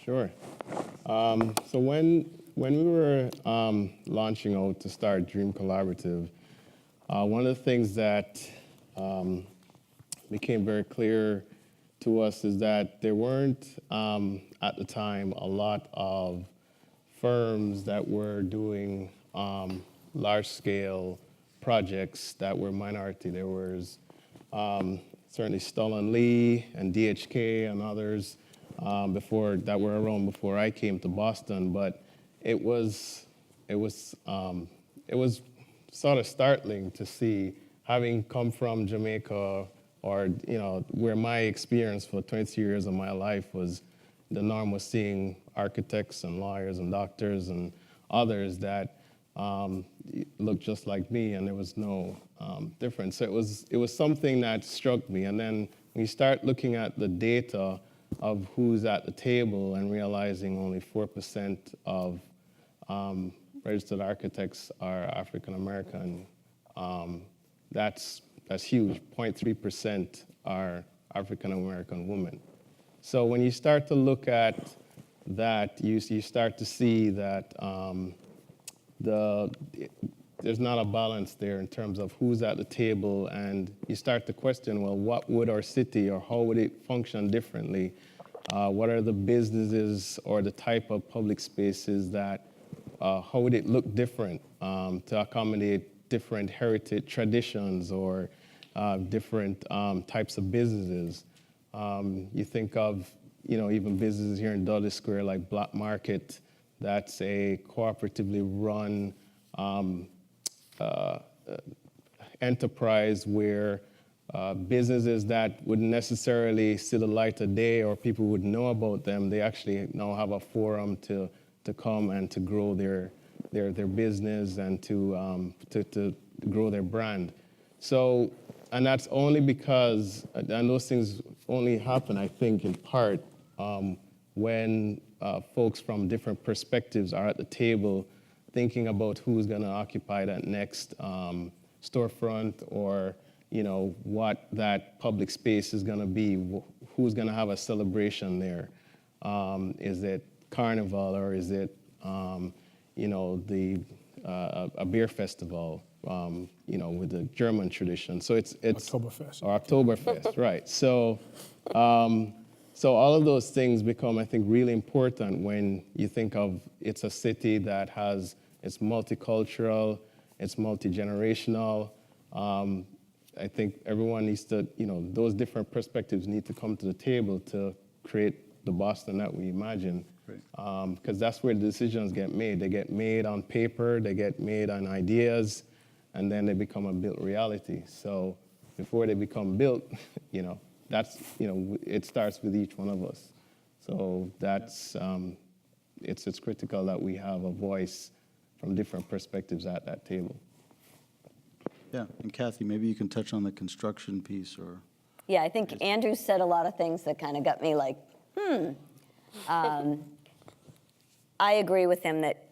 Speaker 7: Sure. So when we were launching out to start Dream Collaborative, one of the things that became very clear to us is that there weren't, at the time, a lot of firms that were doing large-scale projects that were minority. There was certainly Stull and Lee and DHK and others before that were around before I came to Boston. But it was sort of startling to see, having come from Jamaica, or where my experience for 22 years of my life was, the norm was seeing architects and lawyers and doctors and others that looked just like me, and there was no difference. So it was something that struck me. And then when you start looking at the data of who's at the table and realizing only 4% of registered architects are African American, that's huge. 0.3% are African American women. So when you start to look at that, you start to see that there's not a balance there in terms of who's at the table, and you start to question, well, what would our city, or how would it function differently? What are the businesses or the type of public spaces that, how would it look different to accommodate different heritage traditions or different types of businesses? You think of, even businesses here in Dudley Square like Black Market. That's a cooperatively run enterprise where businesses that wouldn't necessarily see the light of day or people would know about them, they actually now have a forum to come and to grow their business and to grow their brand. So, and that's only because, and those things only happen, I think, in part when folks from different perspectives are at the table thinking about who's going to occupy that next storefront, or what that public space is going to be, who's going to have a celebration there. Is it carnival, or is it a beer festival, with the German tradition? So it's
Speaker 6: Oktoberfest.
Speaker 7: Or Oktoberfest, right? So so all of those things become, I think, really important when you think of it's a city that it's multicultural, it's multi-generational. I think everyone needs to, those different perspectives need to come to the table to create the Boston that we imagine. Because that's where the decisions get made. They get made on paper, they get made on ideas, and then they become a built reality. So before they become built, that's, it starts with each one of us. So that's, it's critical that we have a voice from different perspectives at that table.
Speaker 2: Yeah, and Kathy, maybe you can touch on the construction piece, or...
Speaker 5: Yeah, I think Andrew said a lot of things that kind of got me like, I agree with him that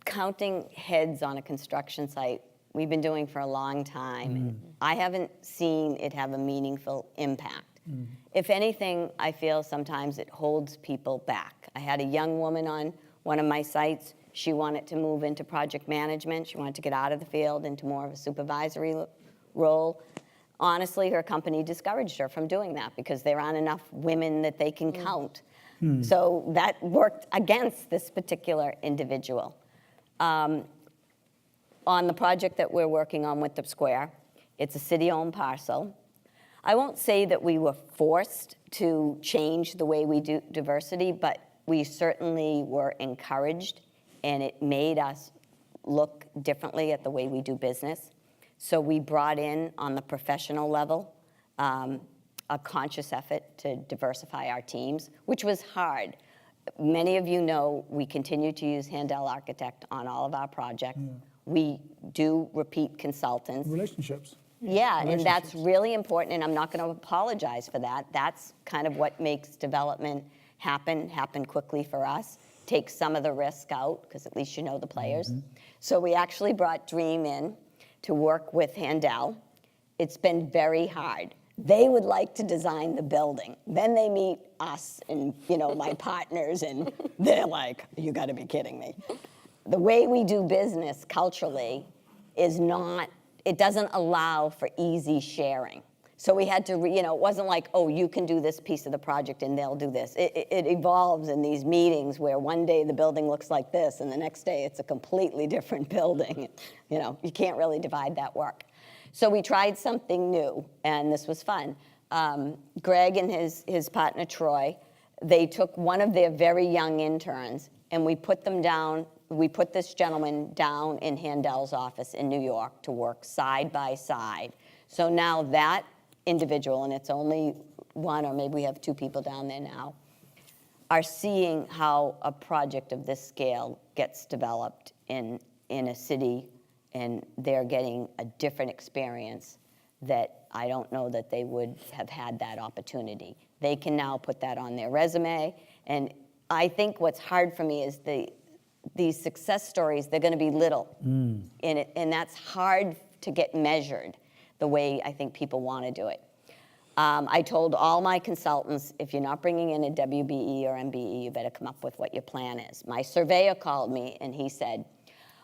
Speaker 5: counting heads on a construction site, we've been doing for a long time. I haven't seen it have a meaningful impact. If anything, I feel sometimes it holds people back. I had a young woman on one of my sites. She wanted to move into project management. She wanted to get out of the field into more of a supervisory role. Honestly, her company discouraged her from doing that because there aren't enough women that they can count. So that worked against this particular individual. On the project that we're working on with the square, it's a city-owned parcel. I won't say that we were forced to change the way we do diversity, but we certainly were encouraged, and it made us look differently at the way we do business. So we brought in, on the professional level, a conscious effort to diversify our teams, which was hard. Many of you know we continue to use Handel Architect on all of our projects. We do repeat consultants.
Speaker 6: Relationships.
Speaker 5: Yeah, and that's really important, and I'm not going to apologize for that. That's kind of what makes development happen quickly for us, take some of the risk out, because at least you know the players. So we actually brought Dream in to work with Handel. It's been very hard. They would like to design the building. Then they meet us and, my partners, and they're like, you got to be kidding me. The way we do business culturally is not, it doesn't allow for easy sharing. So we had to, it wasn't like, oh, you can do this piece of the project and they'll do this. It evolves in these meetings where one day the building looks like this and the next day it's a completely different building. You can't really divide that work. So we tried something new, and this was fun. Greg and his partner Troy, they took one of their very young interns, and we put them down. We put this gentleman down in Handel's office in New York to work side by side. So now that individual, and it's only one, or maybe we have 2 people down there now, are seeing how a project of this scale gets developed in a city, and they're getting a different experience that I don't know that they would have had that opportunity. They can now put that on their resume, and I think what's hard for me is these success stories, they're going to be little, and that's hard to get measured the way I think people want to do it. I told all my consultants, if you're not bringing in a WBE or MBE, you better come up with what your plan is. My surveyor called me and he said,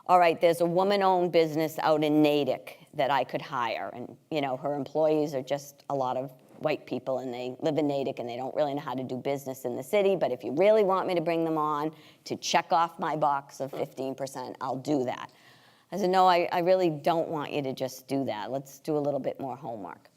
Speaker 5: all right, there's a woman-owned business out in Natick that I could hire. And her employees are just a lot of white people, and they live in Natick, and they don't really know how to do business in the city. But if you really want me to bring them on to check off my box of 15%, I'll do that. I said, no, I really don't want you to just do that. Let's do a little bit more homework.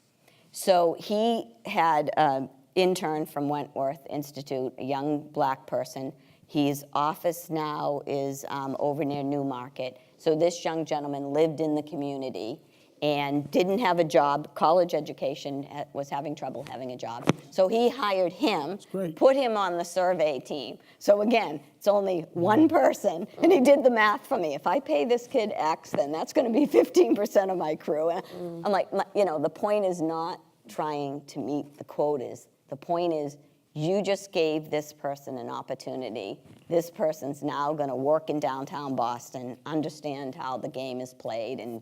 Speaker 5: So he had an intern from Wentworth Institute, a young black person. His office now is over near Newmarket. So this young gentleman lived in the community and didn't have a job, college education, was having trouble having a job. So he hired him, put him on the survey team. So again, it's only one person, and he did the math for me. If I pay this kid X, then that's gonna be 15% of my crew. And I'm like, the point is not trying to meet the quotas. The point is, you just gave this person an opportunity. This person's now gonna work in downtown Boston, understand how the game is played, and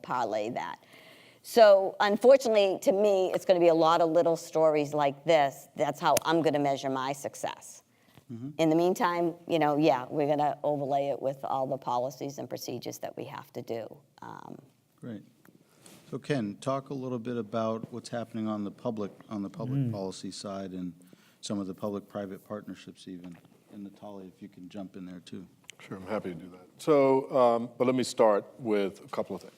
Speaker 5: parlay that. So unfortunately, to me, it's going to be a lot of little stories like this. That's how I'm going to measure my success. In the meantime, we're going to overlay it with all the policies and procedures that we have to do.
Speaker 2: Great. So Ken, talk a little bit about what's happening on the public policy side and some of the public-private partnerships even. And Natalia, if you can jump in there too.
Speaker 4: Sure, I'm happy to do that. So, but let me start with a couple of things.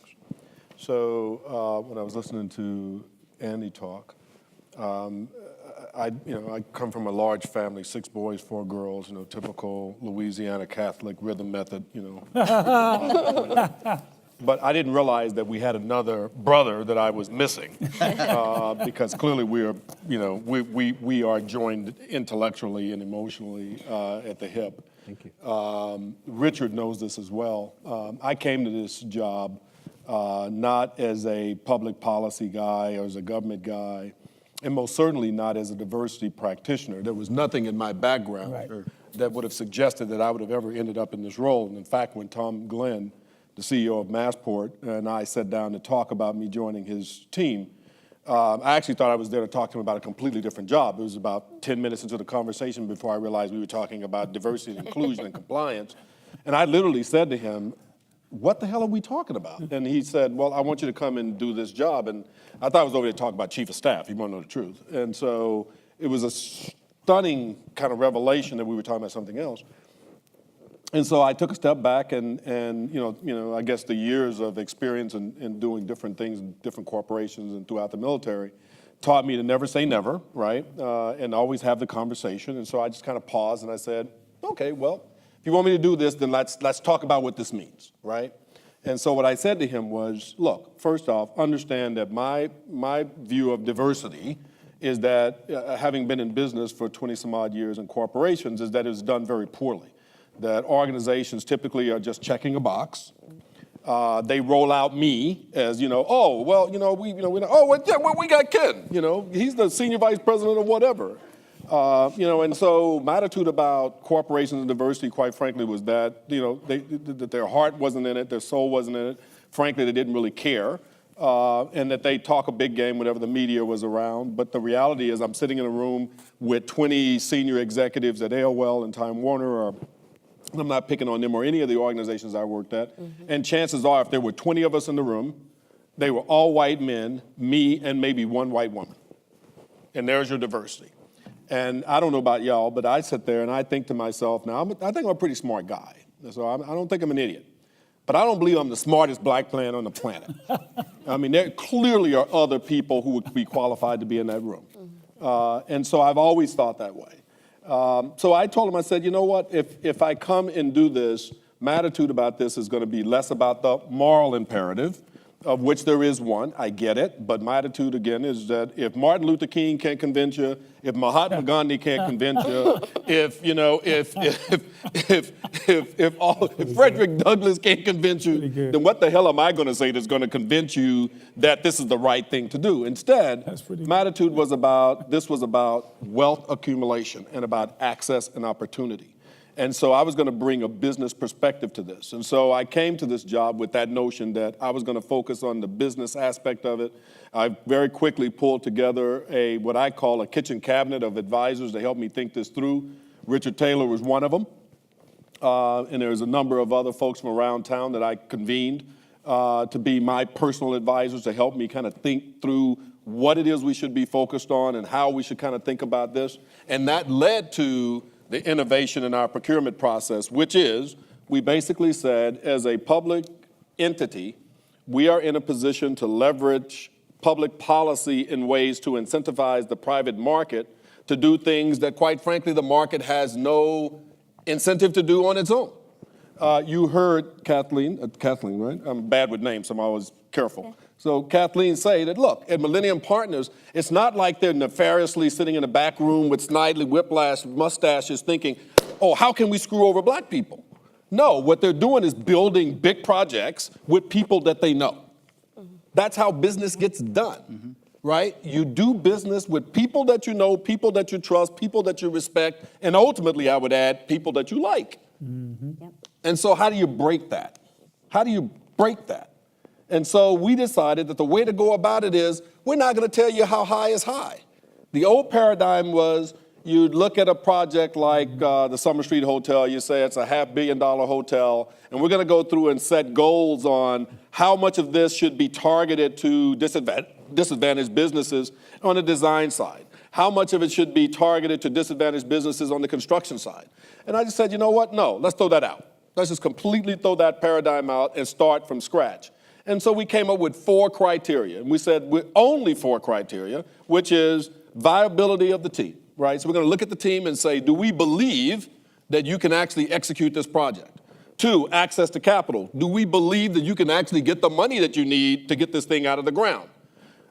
Speaker 4: So, when I was listening to Andy talk, I come from a large family, 6 boys, 4 girls, typical Louisiana Catholic rhythm method, But I didn't realize that we had another brother that I was missing, because clearly we are joined intellectually and emotionally at the hip.
Speaker 7: Thank you.
Speaker 4: Richard knows this as well. I came to this job not as a public policy guy or as a government guy, and most certainly not as a diversity practitioner. There was nothing in my background that would have suggested that I would have ever ended up in this role. And in fact, when Tom Glenn, the CEO of Massport, and I sat down to talk about me joining his team, I actually thought I was there to talk to him about a completely different job. It was about 10 minutes into the conversation before I realized we were talking about diversity and inclusion and compliance. And I literally said to him, what the hell are we talking about? And he said, well, I want you to come and do this job. And I thought I was over there talking about chief of staff. He wanted to know the truth. And so it was a stunning kind of revelation that we were talking about something else. And so I took a step back, and I guess the years of experience in doing different things in different corporations and throughout the military taught me to never say never, right? And always have the conversation. And so I just kind of paused and I said, okay, well, if you want me to do this, then let's talk about what this means, right? And so what I said to him was, look, first off, understand that my view of diversity is that, having been in business for 20 some odd years in corporations, is that it's done very poorly. That organizations typically are just checking a box. They roll out me as, we got Ken, he's the senior vice president of whatever. And so my attitude about corporations and diversity, quite frankly, was that, that their heart wasn't in it, their soul wasn't in it. Frankly, they didn't really care. And that they talk a big game whenever the media was around. But the reality is I'm sitting in a room with 20 senior executives at AOL and Time Warner, I'm not picking on them or any of the organizations I worked at. And chances are, if there were 20 of us in the room, they were all white men, me, and maybe one white woman. And there's your diversity. And I don't know about y'all, but I sit there and I think to myself, now, I think I'm a pretty smart guy. So I don't think I'm an idiot. but I don't believe I'm the smartest black man on the planet. I mean, there clearly are other people who would be qualified to be in that room. And so I've always thought that way. So I told him, I said, you know what, if I come and do this, my attitude about this is going to be less about the moral imperative, of which there is one, I get it, but my attitude again is that if Martin Luther King can't convince you, if Mahatma Gandhi can't convince you, if Frederick Douglass can't convince you, then what the hell am I going to say that's going to convince you that this is the right thing to do? Instead, my attitude was about wealth accumulation and about access and opportunity. And so I was going to bring a business perspective to this. And so I came to this job with that notion that I was going to focus on the business aspect of it. I very quickly pulled together what I call a kitchen cabinet of advisors to help me think this through. Richard Taylor was one of them. And there's a number of other folks from around town that I convened to be my personal advisors to help me kind of think through what it is we should be focused on and how we should kind of think about this. And that led to the innovation in our procurement process, which is, we basically said, as a public entity, we are in a position to leverage public policy in ways to incentivize the private market to do things that, quite frankly, the market has no incentive to do on its own. You heard Kathleen, right? I'm bad with names, so I'm always careful. So Kathleen say that, look, at Millennium Partners, it's not like they're nefariously sitting in a back room with snidely whiplash mustaches thinking, oh, how can we screw over black people? No, what they're doing is building big projects with people that they know. That's how business gets done, right? You do business with people that you know, people that you trust, people that you respect, and ultimately, I would add, people that you like. Yep. And so how do you break that? How do you break that? And so we decided that the way to go about it is, we're not going to tell you how high is high. The old paradigm was, you'd look at a project like the Summer Street Hotel, you say it's a $500 million hotel, and we're going to go through and set goals on how much of this should be targeted to disadvantaged businesses on the design side. How much of it should be targeted to disadvantaged businesses on the construction side. And I just said, you know what, no, let's throw that out. Let's just completely throw that paradigm out and start from scratch. And so we came up with 4 criteria. And we said only 4 criteria, which is viability of the team, right? So we're going to look at the team and say, do we believe that you can actually execute this project? 2, access to capital. Do we believe that you can actually get the money that you need to get this thing out of the ground?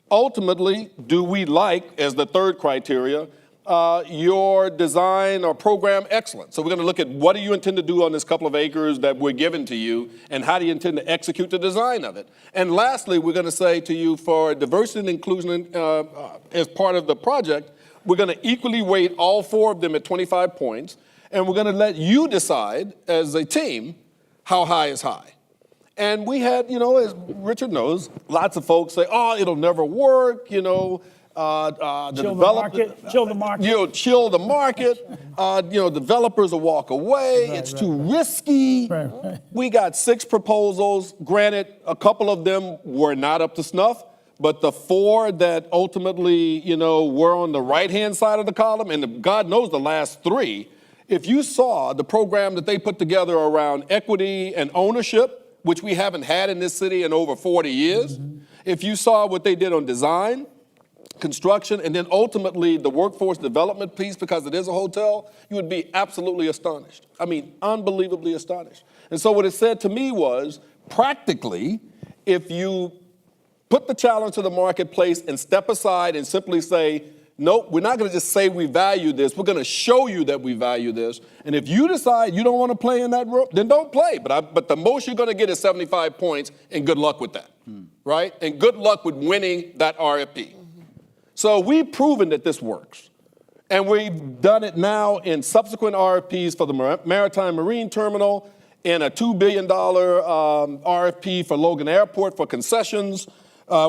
Speaker 4: Ultimately, do we like, as the 3rd criteria, your design or program excellence? So we're going to look at what do you intend to do on this couple of acres that we're given to you, and how do you intend to execute the design of it? And lastly, we're going to say to you, for diversity and inclusion as part of the project, we're going to equally weight all 4 of them at 25 points, and we're going to let you decide as a team how high is high. And we had, as Richard knows, lots of folks say, oh, it'll never work,
Speaker 6: Chill the market.
Speaker 4: Chill the market. Developers will walk away. It's too risky.
Speaker 6: Right.
Speaker 4: We got 6 proposals. Granted, a couple of them were not up to snuff, but the 4 that ultimately, were on the right-hand side of the column, and God knows the last 3, if you saw the program that they put together around equity and ownership, which we haven't had in this city in over 40 years, if you saw what they did on design, construction, and then ultimately the workforce development piece, because it is a hotel, you would be absolutely astonished. I mean, unbelievably astonished. And so what it said to me was, practically, if you put the challenge to the marketplace and step aside and simply say, nope, we're not going to just say we value this, we're going to show you that we value this. And if you decide you don't want to play in that room, then don't play. But the most you're going to get is 75 points, and good luck with that, right? And good luck with winning that RFP. So we've proven that this works. And we've done it now in subsequent RFPs for the Maritime Marine Terminal, and a $2 billion RFP for Logan Airport for concessions.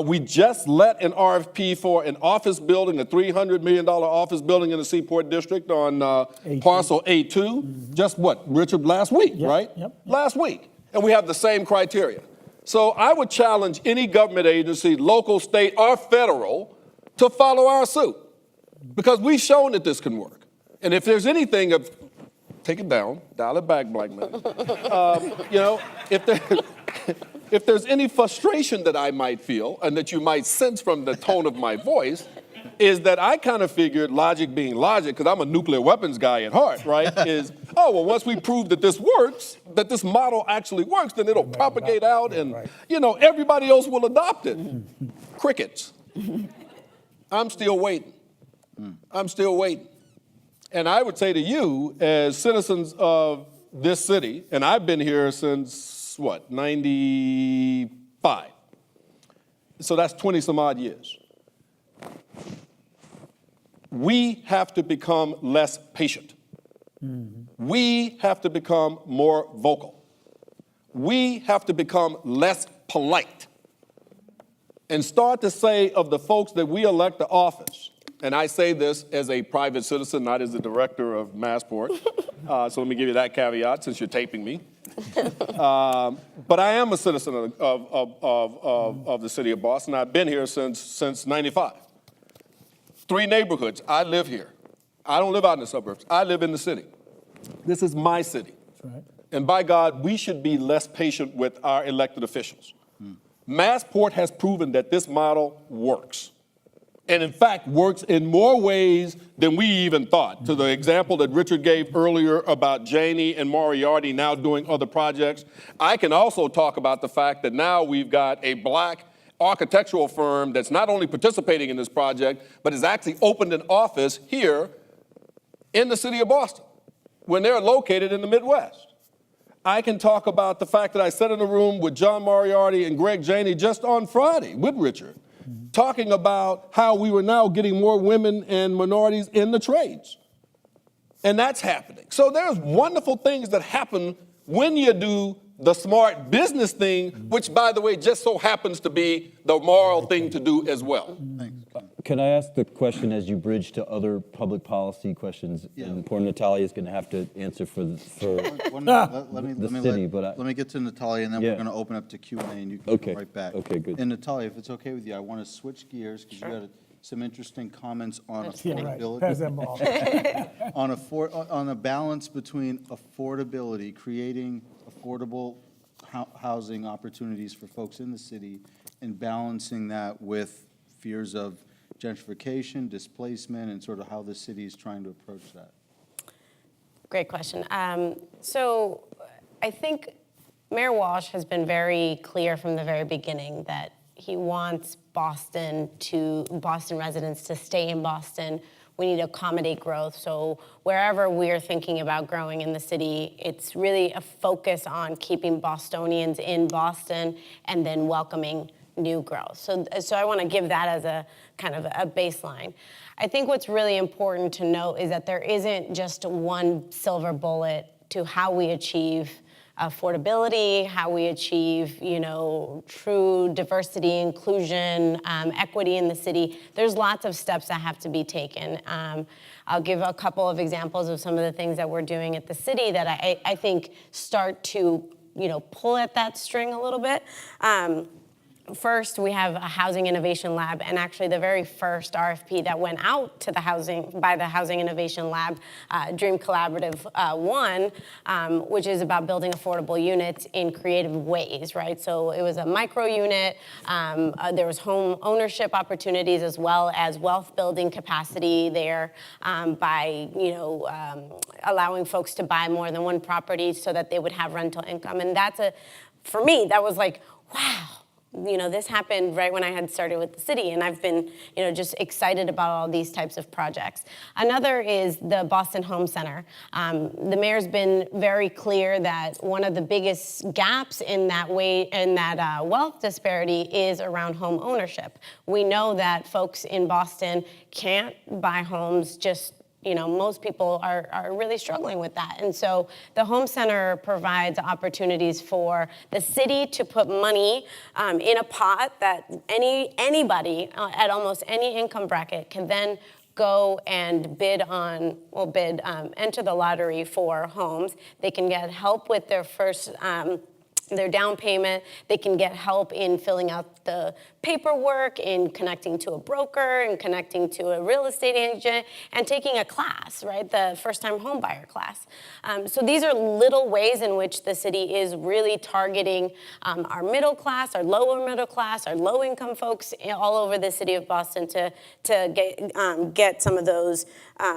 Speaker 4: We just let an RFP for an office building, a $300 million office building in the Seaport District on parcel A2. Just Richard, last week, right?
Speaker 6: Yep.
Speaker 4: Last week. And we have the same criteria. So I would challenge any government agency, local, state, or federal, to follow our suit, because we've shown that this can work. And if there's anything take it down, dial it back, black man. if there's any frustration that I might feel and that you might sense from the tone of my voice, is that I kind of figured, logic being logic, because I'm a nuclear weapons guy at heart, right, is, oh, well, once we prove that this works, that this model actually works, then it'll propagate out and, everybody else will adopt it. Crickets. I'm still waiting. I'm still waiting. And I would say to you, as citizens of this city, and I've been here since, 95. So that's 20 some odd years. We have to become less patient. We have to become more vocal. We have to become less polite and start to say of the folks that we elect to office, and I say this as a private citizen, not as the director of Massport, so let me give you that caveat since you're taping me. But I am a citizen of the city of Boston. I've been here since 95. 3 neighborhoods. I live here. I don't live out in the suburbs. I live in the city. This is my city.
Speaker 6: That's right.
Speaker 4: And by God, we should be less patient with our elected officials. Massport has proven that this model works. And in fact, works in more ways than we even thought. To the example that Richard gave earlier about Janie and Moriarty now doing other projects, I can also talk about the fact that now we've got a black architectural firm that's not only participating in this project, but has actually opened an office here in the city of Boston when they're located in the Midwest. I can talk about the fact that I sat in a room with John Moriarty and Greg Janey just on Friday with Richard, talking about how we were now getting more women and minorities in the trades. And that's happening. So there's wonderful things that happen when you do the smart business thing, which, by the way, just so happens to be the moral thing to do as well.
Speaker 1: Can I ask the question as you bridge to other public policy questions?
Speaker 2: Yeah.
Speaker 1: And poor Natalia is going to have to answer for
Speaker 2: Let me get to Natalia, and then
Speaker 1: Yeah.
Speaker 2: we're going to open up to Q&A, and you can
Speaker 1: Okay.
Speaker 2: come right back.
Speaker 1: Okay, good.
Speaker 2: And Natalia, if it's okay with you, I want to switch gears because you got some interesting comments on
Speaker 6: Yeah, right.
Speaker 2: affordability.
Speaker 6: Pass that ball.
Speaker 2: On a balance between affordability, creating affordable housing opportunities for folks in the city, and balancing that with fears of gentrification, displacement, and sort of how the city is trying to approach that.
Speaker 3: Great question. So I think Mayor Walsh has been very clear from the very beginning that he wants Boston residents to stay in Boston. We need to accommodate growth. So wherever we're thinking about growing in the city, it's really a focus on keeping Bostonians in Boston and then welcoming new growth. So I want to give that as a kind of a baseline. I think what's really important to note is that there isn't just one silver bullet to how we achieve affordability, how we achieve, true diversity, inclusion, equity in the city. There's lots of steps that have to be taken. I'll give a couple of examples of some of the things that we're doing at the city that I think start to, pull at that string a little bit. First, we have a housing innovation lab, and actually the very first RFP that went out to the Housing Innovation Lab, Dream Collaborative won, which is about building affordable units in creative ways, right? So it was a micro unit. There was home ownership opportunities as well as wealth building capacity there by allowing folks to buy more than one property so that they would have rental income. And for me, that was like, wow. This happened right when I had started with the city, and I've been, just excited about all these types of projects. Another is the Boston Home Center. The mayor's been very clear that one of the biggest gaps in that wealth disparity is around home ownership. We know that folks in Boston can't buy homes just. Most people are really struggling with that. And so the Home Center provides opportunities for the city to put money in a pot that anybody at almost any income bracket can then go and enter the lottery for homes. They can get help with their first their down payment. They can get help in filling out the paperwork, in connecting to a broker, and connecting to a real estate agent, and taking a class, right? The first-time home buyer class. So these are little ways in which the city is really targeting our middle class, our lower middle class, our low-income folks all over the city of Boston to get some of those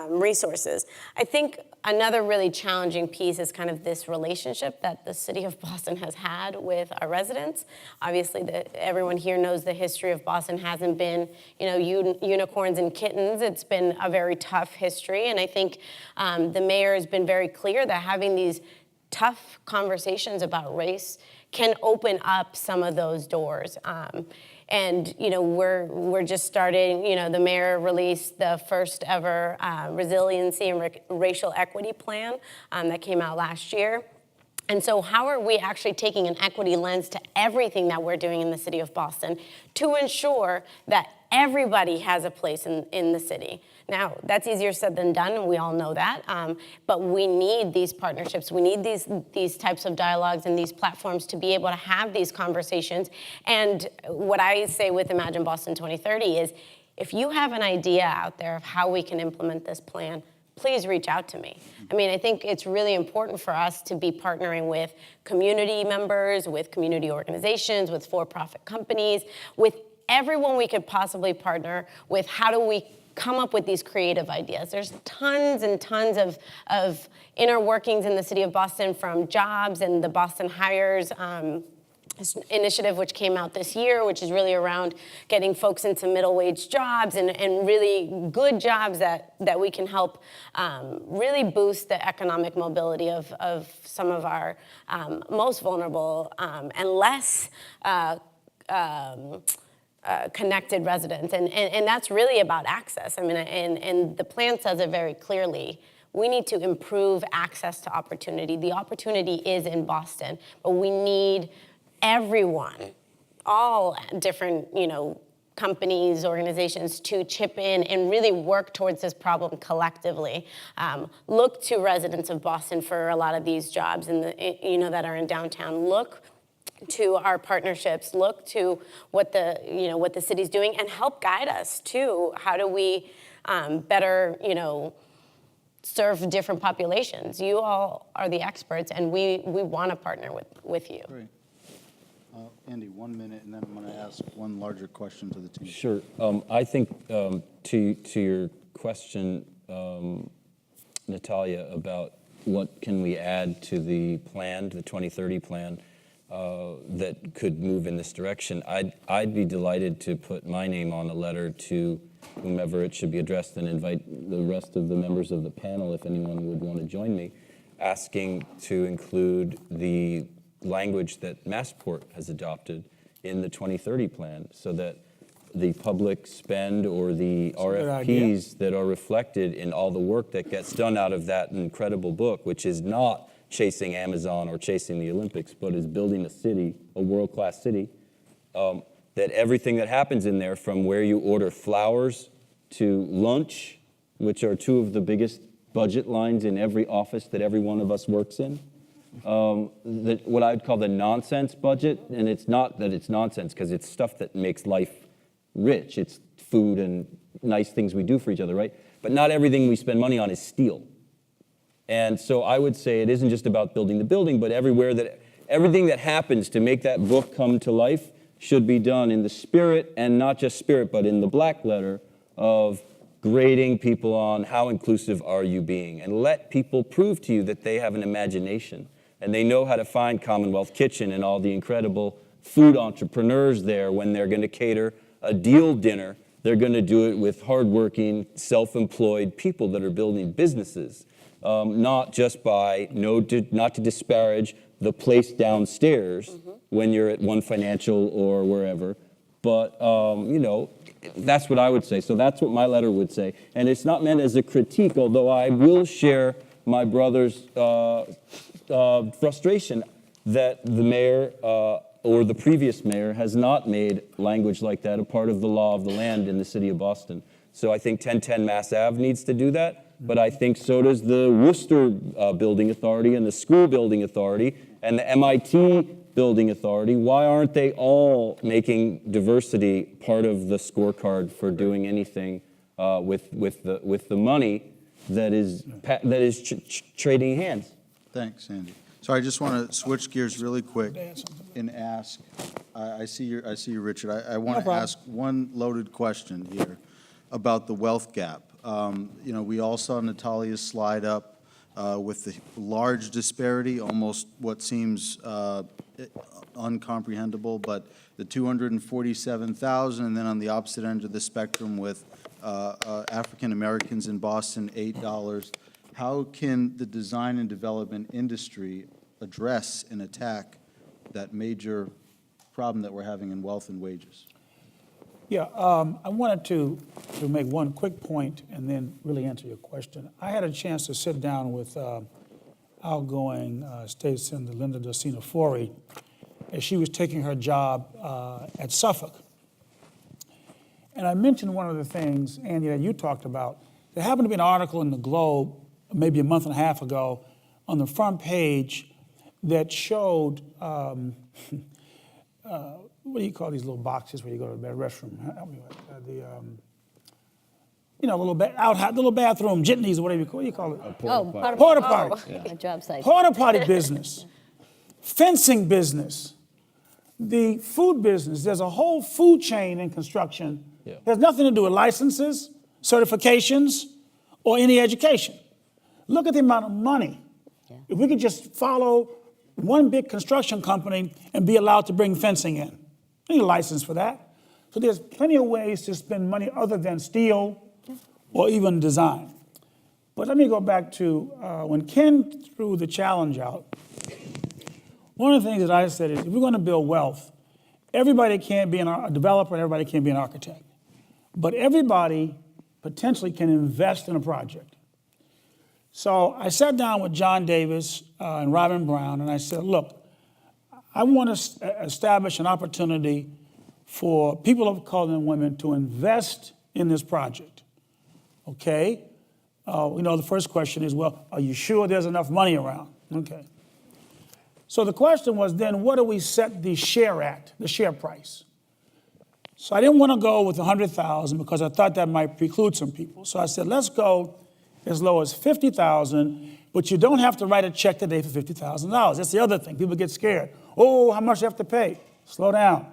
Speaker 3: resources. I think another really challenging piece is kind of this relationship that the city of Boston has had with our residents. Obviously, everyone here knows the history of Boston hasn't been, unicorns and kittens. It's been a very tough history, and I think the mayor has been very clear that having these tough conversations about race can open up some of those doors. And we're just starting. The mayor released the first ever resiliency and racial equity plan that came out last year. And so how are we actually taking an equity lens to everything that we're doing in the city of Boston to ensure that everybody has a place in the city? Now, that's easier said than done, and we all know that. But we need these partnerships. We need these types of dialogues and these platforms to be able to have these conversations. And what I say with Imagine Boston 2030 is, if you have an idea out there of how we can implement this plan, please reach out to me. I mean, I think it's really important for us to be partnering with community members, with community organizations, with for-profit companies, with everyone we could possibly partner with. How do we come up with these creative ideas? There's tons and tons of inner workings in the city of Boston, from jobs and the Boston Hires initiative, which came out this year, which is really around getting folks into middle wage jobs and really good jobs that we can help really boost the economic mobility of some of our most vulnerable and less connected residents. And that's really about access. I mean, and the plan says it very clearly. We need to improve access to opportunity. The opportunity is in Boston, but we need everyone, all different, companies, organizations, to chip in and really work towards this problem collectively. Look to residents of Boston for a lot of these jobs that are in downtown. Look to our partnerships. Look to what the city's doing, and help guide us to how do we better, serve different populations. You all are the experts, and we want to partner with you.
Speaker 2: Great. Andy, 1 minute, and then I'm going to ask one larger question to the team.
Speaker 1: Sure. I think to your question, Natalia, about what can we add to the plan, the 2030 plan, that could move in this direction, I'd be delighted to put my name on a letter to whomever it should be addressed, and invite the rest of the members of the panel, if anyone would want to join me, asking to include the language that Massport has adopted in the 2030 plan, so that the public spend or the RFPs that are reflected in all the work that gets done out of that incredible book, which is not chasing Amazon or chasing the Olympics, but is building a city, a world-class city, that everything that happens in there, from where you order flowers to lunch, which are two of the biggest budget lines in every office that every one of us works in, what I'd call the nonsense budget. And it's not that it's nonsense, because it's stuff that makes life rich. It's food and nice things we do for each other, right? But not everything we spend money on is steal. And so I would say it isn't just about building the building, but everything that happens to make that book come to life should be done in the spirit, and not just spirit, but in the black letter of grading people on how inclusive are you being, and let people prove to you that they have an imagination and they know how to find Commonwealth Kitchen and all the incredible food entrepreneurs there. When they're going to cater a deal dinner, they're going to do it with hardworking, self-employed people that are building businesses, not just by, not to disparage the place downstairs when you're at One Financial or wherever, but that's what I would say. So that's what my letter would say. And it's not meant as a critique, although I will share my brother's frustration that the mayor or the previous mayor has not made language like that a part of the law of the land in the city of Boston. So I think 1010 Mass Ave needs to do that, but I think so does the Worcester Building Authority and the School Building Authority and the MIT building authority, why aren't they all making diversity part of the scorecard for doing anything with the money that is trading hands?
Speaker 2: Thanks, Andy. So I just want to switch gears really quick and ask, I see you, Richard. I want to ask one loaded question here about the wealth gap. We all saw Natalia's slide up with the large disparity, almost what seems uncomprehendable, but the 247,000, and then on the opposite end of the spectrum with African Americans in Boston, $8. How can the design and development industry address and attack that major problem that we're having in wealth and wages?
Speaker 6: Yeah, I wanted to make one quick point and then really answer your question. I had a chance to sit down with outgoing State Senator Linda Docina-Fori as she was taking her job at Suffolk. And I mentioned one of the things, Andy, that you talked about. There happened to be an article in the Globe maybe a month and a half ago on the front page that showed, what do you call these little boxes where you go to the restroom? Help me with little bathroom, jitneys, or whatever you call it. Porta potty.
Speaker 5: A job site.
Speaker 6: Porta potty business, fencing business, the food business. There's a whole food chain in construction.
Speaker 1: Yeah.
Speaker 6: It has nothing to do with licenses, certifications, or any education. Look at the amount of money. Yeah. If we could just follow one big construction company and be allowed to bring fencing in. Need a license for that. So there's plenty of ways to spend money other than steel or even design. But let me go back to when Ken threw the challenge out. One of the things that I said is, if we're going to build wealth, everybody can't be a developer and everybody can't be an architect. But everybody potentially can invest in a project. So I sat down with John Davis and Robin Brown, and I said, look, I want to establish an opportunity for people of color and women to invest in this project. Okay? The first question is, well, are you sure there's enough money around? Okay. So the question was then, what do we set the share at, the share price? So I didn't want to go with 100,000 because I thought that might preclude some people. So I said, let's go as low as 50,000, but you don't have to write a check today for $50,000. That's the other thing. People get scared. Oh, how much do you have to pay? Slow down.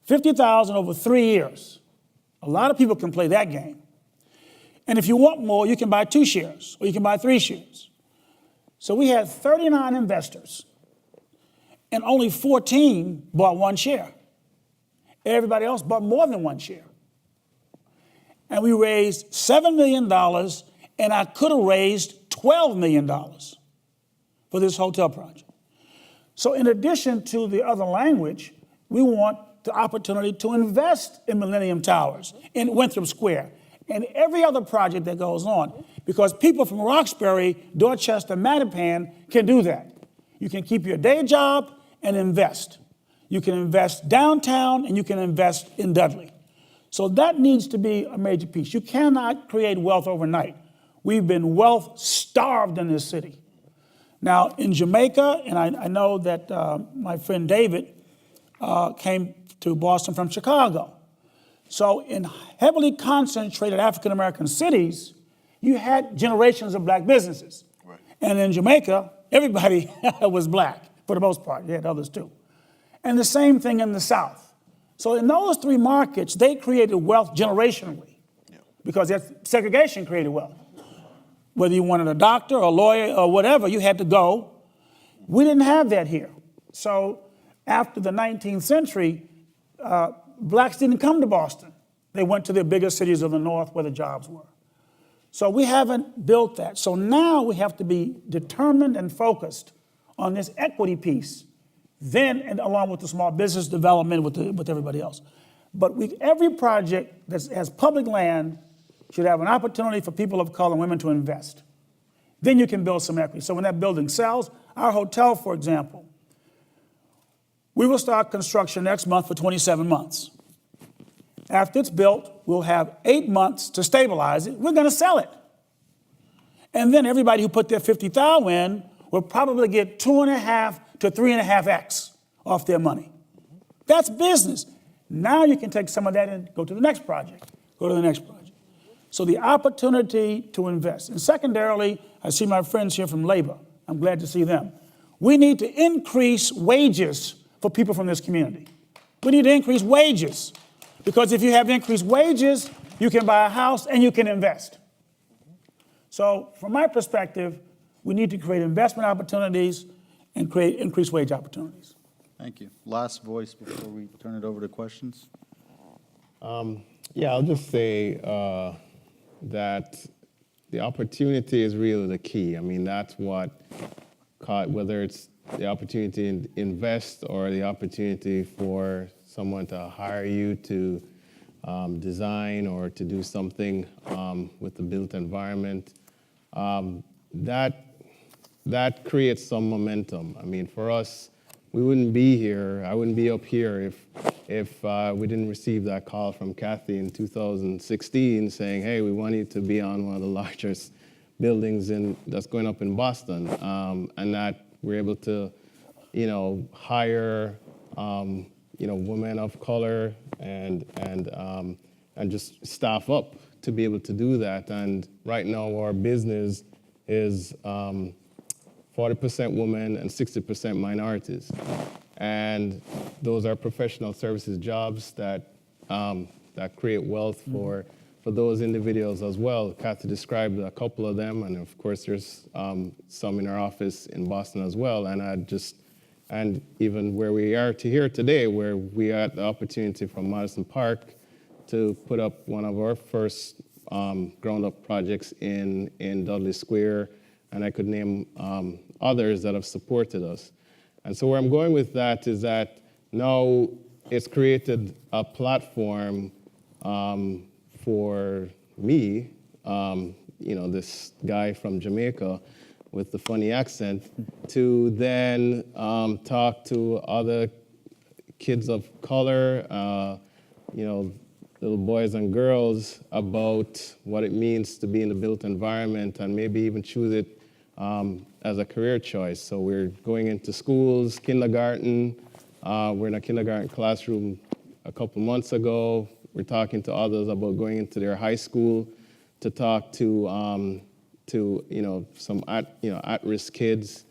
Speaker 6: 50,000 over 3 years. A lot of people can play that game. And if you want more, you can buy 2 shares or you can buy 3 shares. So we had 39 investors and only 14 bought 1 share. Everybody else bought more than 1 share. And we raised $7 million, and I could have raised $12 million for this hotel project. So in addition to the other language, we want the opportunity to invest in Millennium Towers, in Winthrop Square, and every other project that goes on, because people from Roxbury, Dorchester, Mattapan can do that. You can keep your day job and invest. You can invest downtown, and you can invest in Dudley. So that needs to be a major piece. You cannot create wealth overnight. We've been wealth starved in this city. Now, in Jamaica, and I know that my friend David came to Boston from Chicago. So in heavily concentrated African-American cities, you had generations of black businesses. Right. And in Jamaica, everybody was black, for the most part. You had others too. And the same thing in the South. So in those 3 markets, they created wealth generationally, because that segregation created wealth. Whether you wanted a doctor or a lawyer or whatever, you had to go. We didn't have that here. So after the 19th century, blacks didn't come to Boston. They went to the bigger cities of the North where the jobs were. So we haven't built that. So now we have to be determined and focused on this equity piece, then and along with the small business development with everybody else. But every project that has public land should have an opportunity for people of color and women to invest. Then you can build some equity. So when that building sells, our hotel, for example, we will start construction next month for 27 months. After it's built, we'll have 8 months to stabilize it. We're going to sell it. And then everybody who put their $50,000 in will probably get 2.5 to 3.5x off their money. That's business. Now you can take some of that and go to the next project, go to the next project. So the opportunity to invest. And secondarily, I see my friends here from labor. I'm glad to see them. We need to increase wages for people from this community. We need to increase wages, because if you have increased wages, you can buy a house and you can invest. So from my perspective, we need to create investment opportunities and create increased wage opportunities.
Speaker 2: Thank you. Last voice before we turn it over to questions.
Speaker 7: Yeah, I'll just say that the opportunity is really the key. I mean, that's what caught, whether it's the opportunity to invest or the opportunity for someone to hire you to design or to do something with the built environment, that creates some momentum. I mean, for us, we wouldn't be here, I wouldn't be up here if we didn't receive that call from Kathy in 2016 saying, hey, we want you to be on one of the largest buildings that's going up in Boston, and that we're able to, hire, women of color and just staff up to be able to do that. And right now our business is 40% women and 60% minorities. And those are professional services jobs that create wealth for those individuals as well. Kathy described a couple of them, and of course there's some in our office in Boston as well. And even where we are here today, where we had the opportunity from Madison Park to put up one of our first ground-up projects in Dudley Square, and I could name others that have supported us. And so where I'm going with that is that now it's created a platform for me, this guy from Jamaica with the funny accent, to then talk to other kids of color, little boys and girls about what it means to be in the built environment and maybe even choose it as a career choice. So we're going into schools, kindergarten. We're in a kindergarten classroom a couple months ago. We're talking to others about going into their high school to talk to some at-risk kids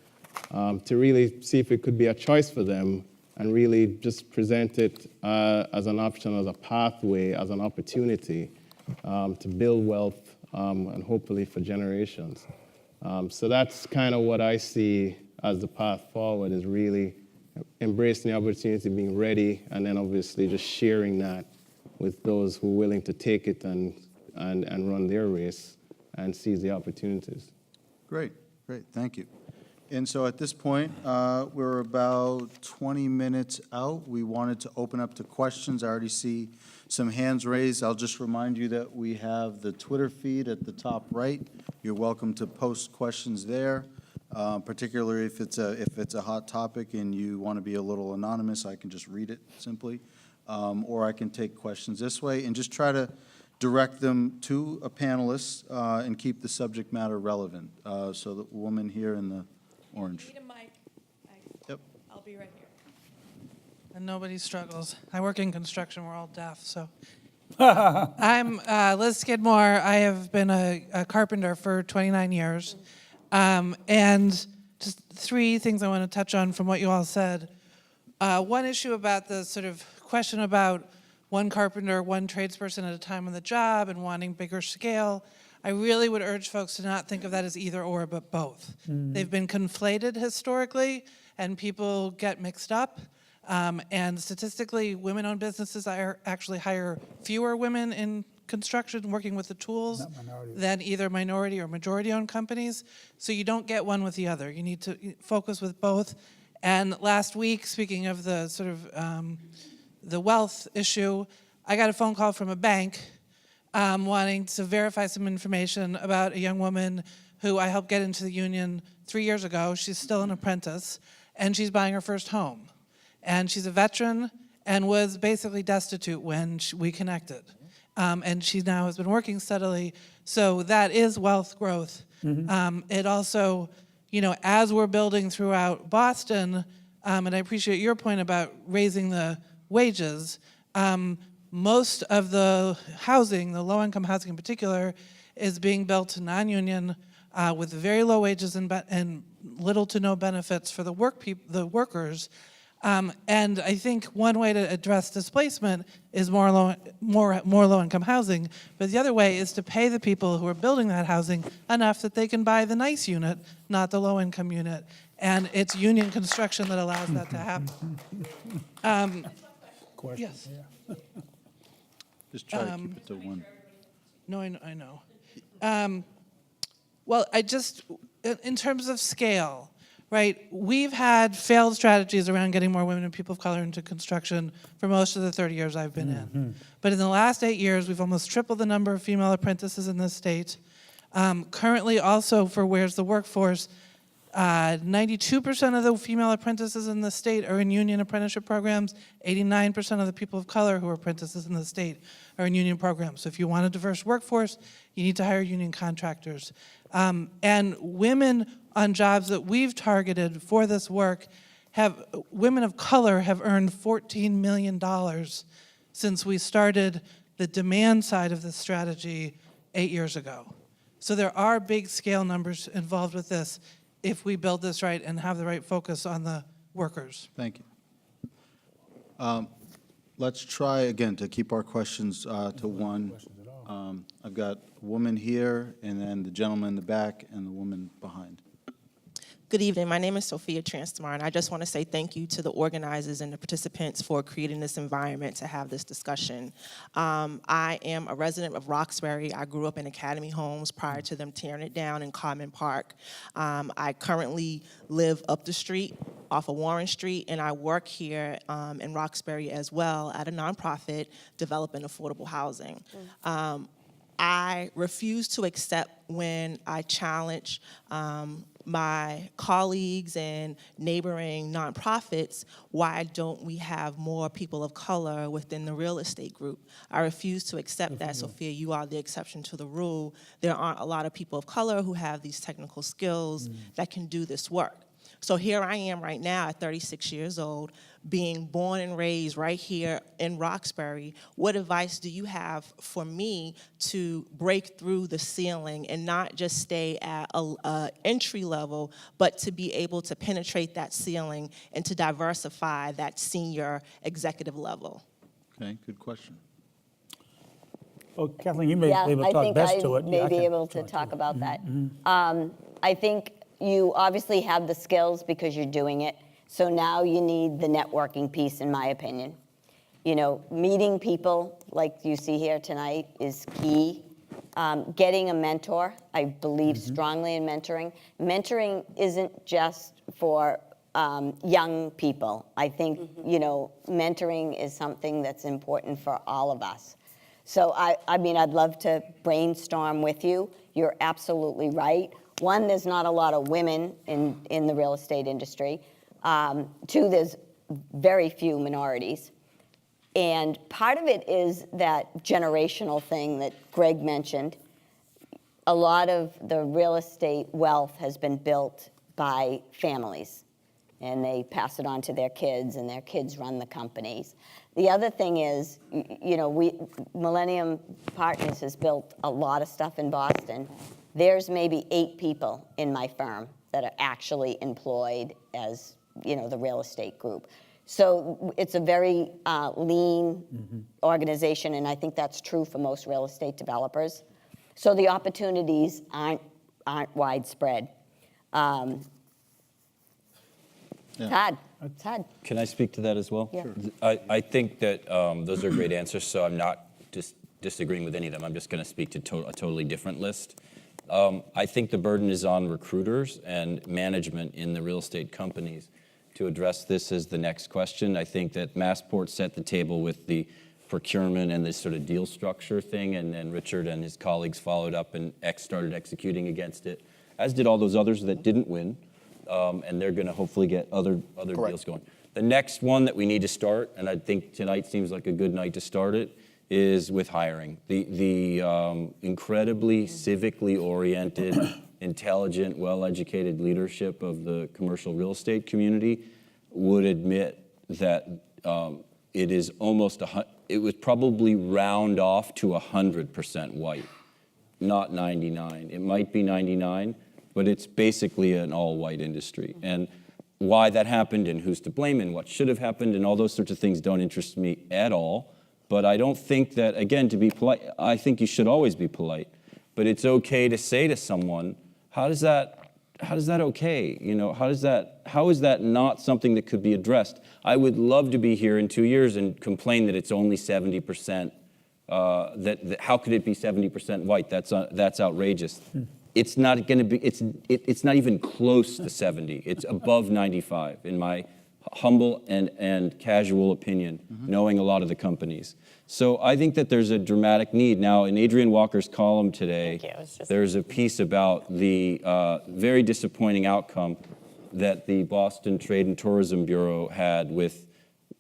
Speaker 7: to really see if it could be a choice for them and really just present it as an option, as a pathway, as an opportunity to build wealth and hopefully for generations. So that's kind of what I see as the path forward, is really embracing the opportunity, being ready, and then obviously just sharing that with those who are willing to take it and run their race and seize the opportunities.
Speaker 2: Great, thank you. And so at this point, we're about 20 minutes out. We wanted to open up to questions. I already see some hands raised. I'll just remind you that we have the Twitter feed at the top right. You're welcome to post questions there, particularly if it's a hot topic and you want to be a little anonymous. I can just read it simply, or I can take questions this way and just try to direct them to a panelist and keep the subject matter relevant. So the woman here in the orange.
Speaker 8: Need a mic.
Speaker 2: Yep.
Speaker 8: I'll be right here. And nobody struggles. I work in construction. We're all deaf, so. I'm Liz Skidmore. I have been a carpenter for 29 years. And just three things I want to touch on from what you all said. One issue about the sort of question about one carpenter, one tradesperson at a time on the job and wanting bigger scale. I really would urge folks to not think of that as either or, but both. They've been conflated historically, and people get mixed up. And statistically, women-owned businesses actually hire fewer women in construction working with the tools than either minority or majority-owned companies. So you don't get one with the other. You need to focus with both. And last week, speaking of the sort of the wealth issue, I got a phone call from a bank wanting to verify some information about a young woman who I helped get into the union 3 years ago. She's still an apprentice, and she's buying her first home. And she's a veteran and was basically destitute when we connected. And she now has been working steadily. So that is wealth growth. It also as we're building throughout Boston, and I appreciate your point about raising the wages, most of the housing, the low-income housing in particular, is being built to non-union with very low wages and little to no benefits for the workers. And I think one way to address displacement is more low-income housing, but the other way is to pay the people who are building that housing enough that they can buy the nice unit, not the low-income unit. And it's union construction that allows that to happen. Yes.
Speaker 2: Just try to keep it to one.
Speaker 8: No, I know. Well, in terms of scale, right, we've had failed strategies around getting more women and people of color into construction for most of the 30 years I've been in. But in the last 8 years, we've almost tripled the number of female apprentices in this state. Currently, also for Where's the Workforce, 92% of the female apprentices in the state are in union apprenticeship programs. 89% of the people of color who are apprentices in the state are in union programs. So if you want a diverse workforce, you need to hire union contractors. And women on jobs that we've targeted for this work women of color have earned $14 million since we started the demand side of this strategy 8 years ago. So there are big scale numbers involved with this if we build this right and have the right focus on the workers.
Speaker 2: Thank you. Let's try again to keep our questions to one. I've got a woman here, and then the gentleman in the back, and the woman behind.
Speaker 9: Good evening. My name is Sophia Transmar, and I just want to say thank you to the organizers and the participants for creating this environment to have this discussion. I am a resident of Roxbury. I grew up in Academy Homes prior to them tearing it down in Common Park. I currently live up the street off of Warren Street, and I work here in Roxbury as well at a nonprofit developing affordable housing. I refuse to accept when I challenge my colleagues and neighboring nonprofits, why don't we have more people of color within the real estate group? I refuse to accept that, Sophia. You are the exception to the rule. There aren't a lot of people of color who have these technical skills that can do this work. So here I am right now at 36 years old, being born and raised right here in Roxbury. What advice do you have for me to break through the ceiling and not just stay at a entry level, but to be able to penetrate that ceiling and to diversify that senior executive level?
Speaker 2: Okay, good question.
Speaker 6: Well, Kathleen, you may be able to talk best to it.
Speaker 5: I may be able to talk about that. I think you obviously have the skills because you're doing it. So now you need the networking piece, in my opinion. Meeting people like you see here tonight is key. Getting a mentor, I believe strongly in mentoring. Mentoring isn't just for young people. I think, mentoring is something that's important for all of us. So I'd love to brainstorm with you. You're absolutely right. One, there's not a lot of women in the real estate industry. Two, there's very few minorities. And part of it is that generational thing that Greg mentioned. A lot of the real estate wealth has been built by families, and they pass it on to their kids, and their kids run the companies. The other thing is, Millennium Partners has built a lot of stuff in Boston. There's maybe 8 people in my firm that are actually employed as, the real estate group. So it's a very lean organization, and I think that's true for most real estate developers. So the opportunities aren't widespread. It's hard. It's hard.
Speaker 1: Can I speak to that as well?
Speaker 5: Yeah. Sure.
Speaker 1: I think that those are great answers, so I'm not just disagreeing with any of them. I'm just going to speak to a totally different list. I think the burden is on recruiters and management in the real estate companies to address this as the next question. I think that Massport set the table with the procurement and this sort of deal structure thing, and then Richard and his colleagues followed up and started executing against it, as did all those others that didn't win, and they're going to hopefully get other deals going. The next one that we need to start, and I think tonight seems like a good night to start it, is with hiring. The incredibly civically oriented intelligent, well-educated leadership of the commercial real estate community would admit that it is almost it would probably round off to 100% white, not 99. It might be 99, but it's basically an all-white industry. And why that happened and who's to blame and what should have happened and all those sorts of things don't interest me at all. But I don't think that, again, to be polite, I think you should always be polite. But it's okay to say to someone, how is that okay? You know, how is that not something that could be addressed? I would love to be here in 2 years and complain that it's only 70%. That how could it be 70% white? That's outrageous. It's not going to be. It's not even close to 70. It's above 95 in my humble and casual opinion, knowing a lot of the companies. So I think that there's a dramatic need. Now, in Adrian Walker's column today, there's a piece about the very disappointing outcome that the Boston Trade and Tourism Bureau had with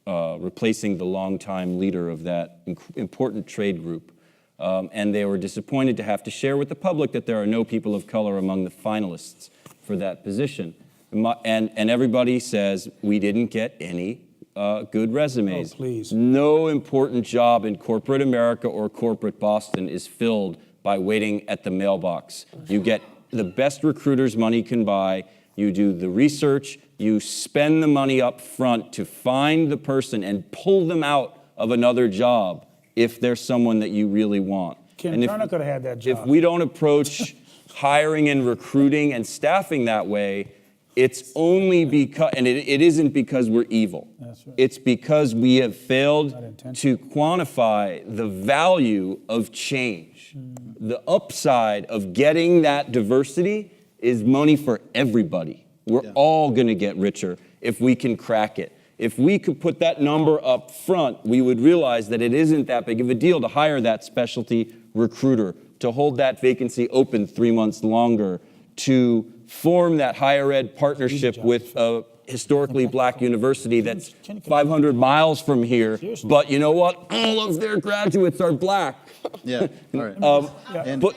Speaker 1: replacing the longtime leader of that important trade group. And they were disappointed to have to share with the public that there are no people of color among the finalists for that position. And everybody says, we didn't get any good resumes.
Speaker 6: Oh, please.
Speaker 1: No important job in corporate America or corporate Boston is filled by waiting at the mailbox. You get the best recruiters money can buy. You do the research. You spend the money up front to find the person and pull them out of another job if there's someone that you really want.
Speaker 6: Ken Turner could have had that job.
Speaker 1: If we don't approach hiring and recruiting and staffing that way, it's only because, and it isn't because we're evil.
Speaker 6: That's right.
Speaker 1: It's because we have failed to quantify the value of change. The upside of getting that diversity is money for everybody. We're all going to get richer if we can crack it. If we could put that number up front, we would realize that it isn't that big of a deal to hire that specialty recruiter, to hold that vacancy open 3 months longer, to form that higher ed partnership with a historically black university that's 500 miles from here. But you know what? All of their graduates are black.
Speaker 2: Yeah, all right.
Speaker 1: But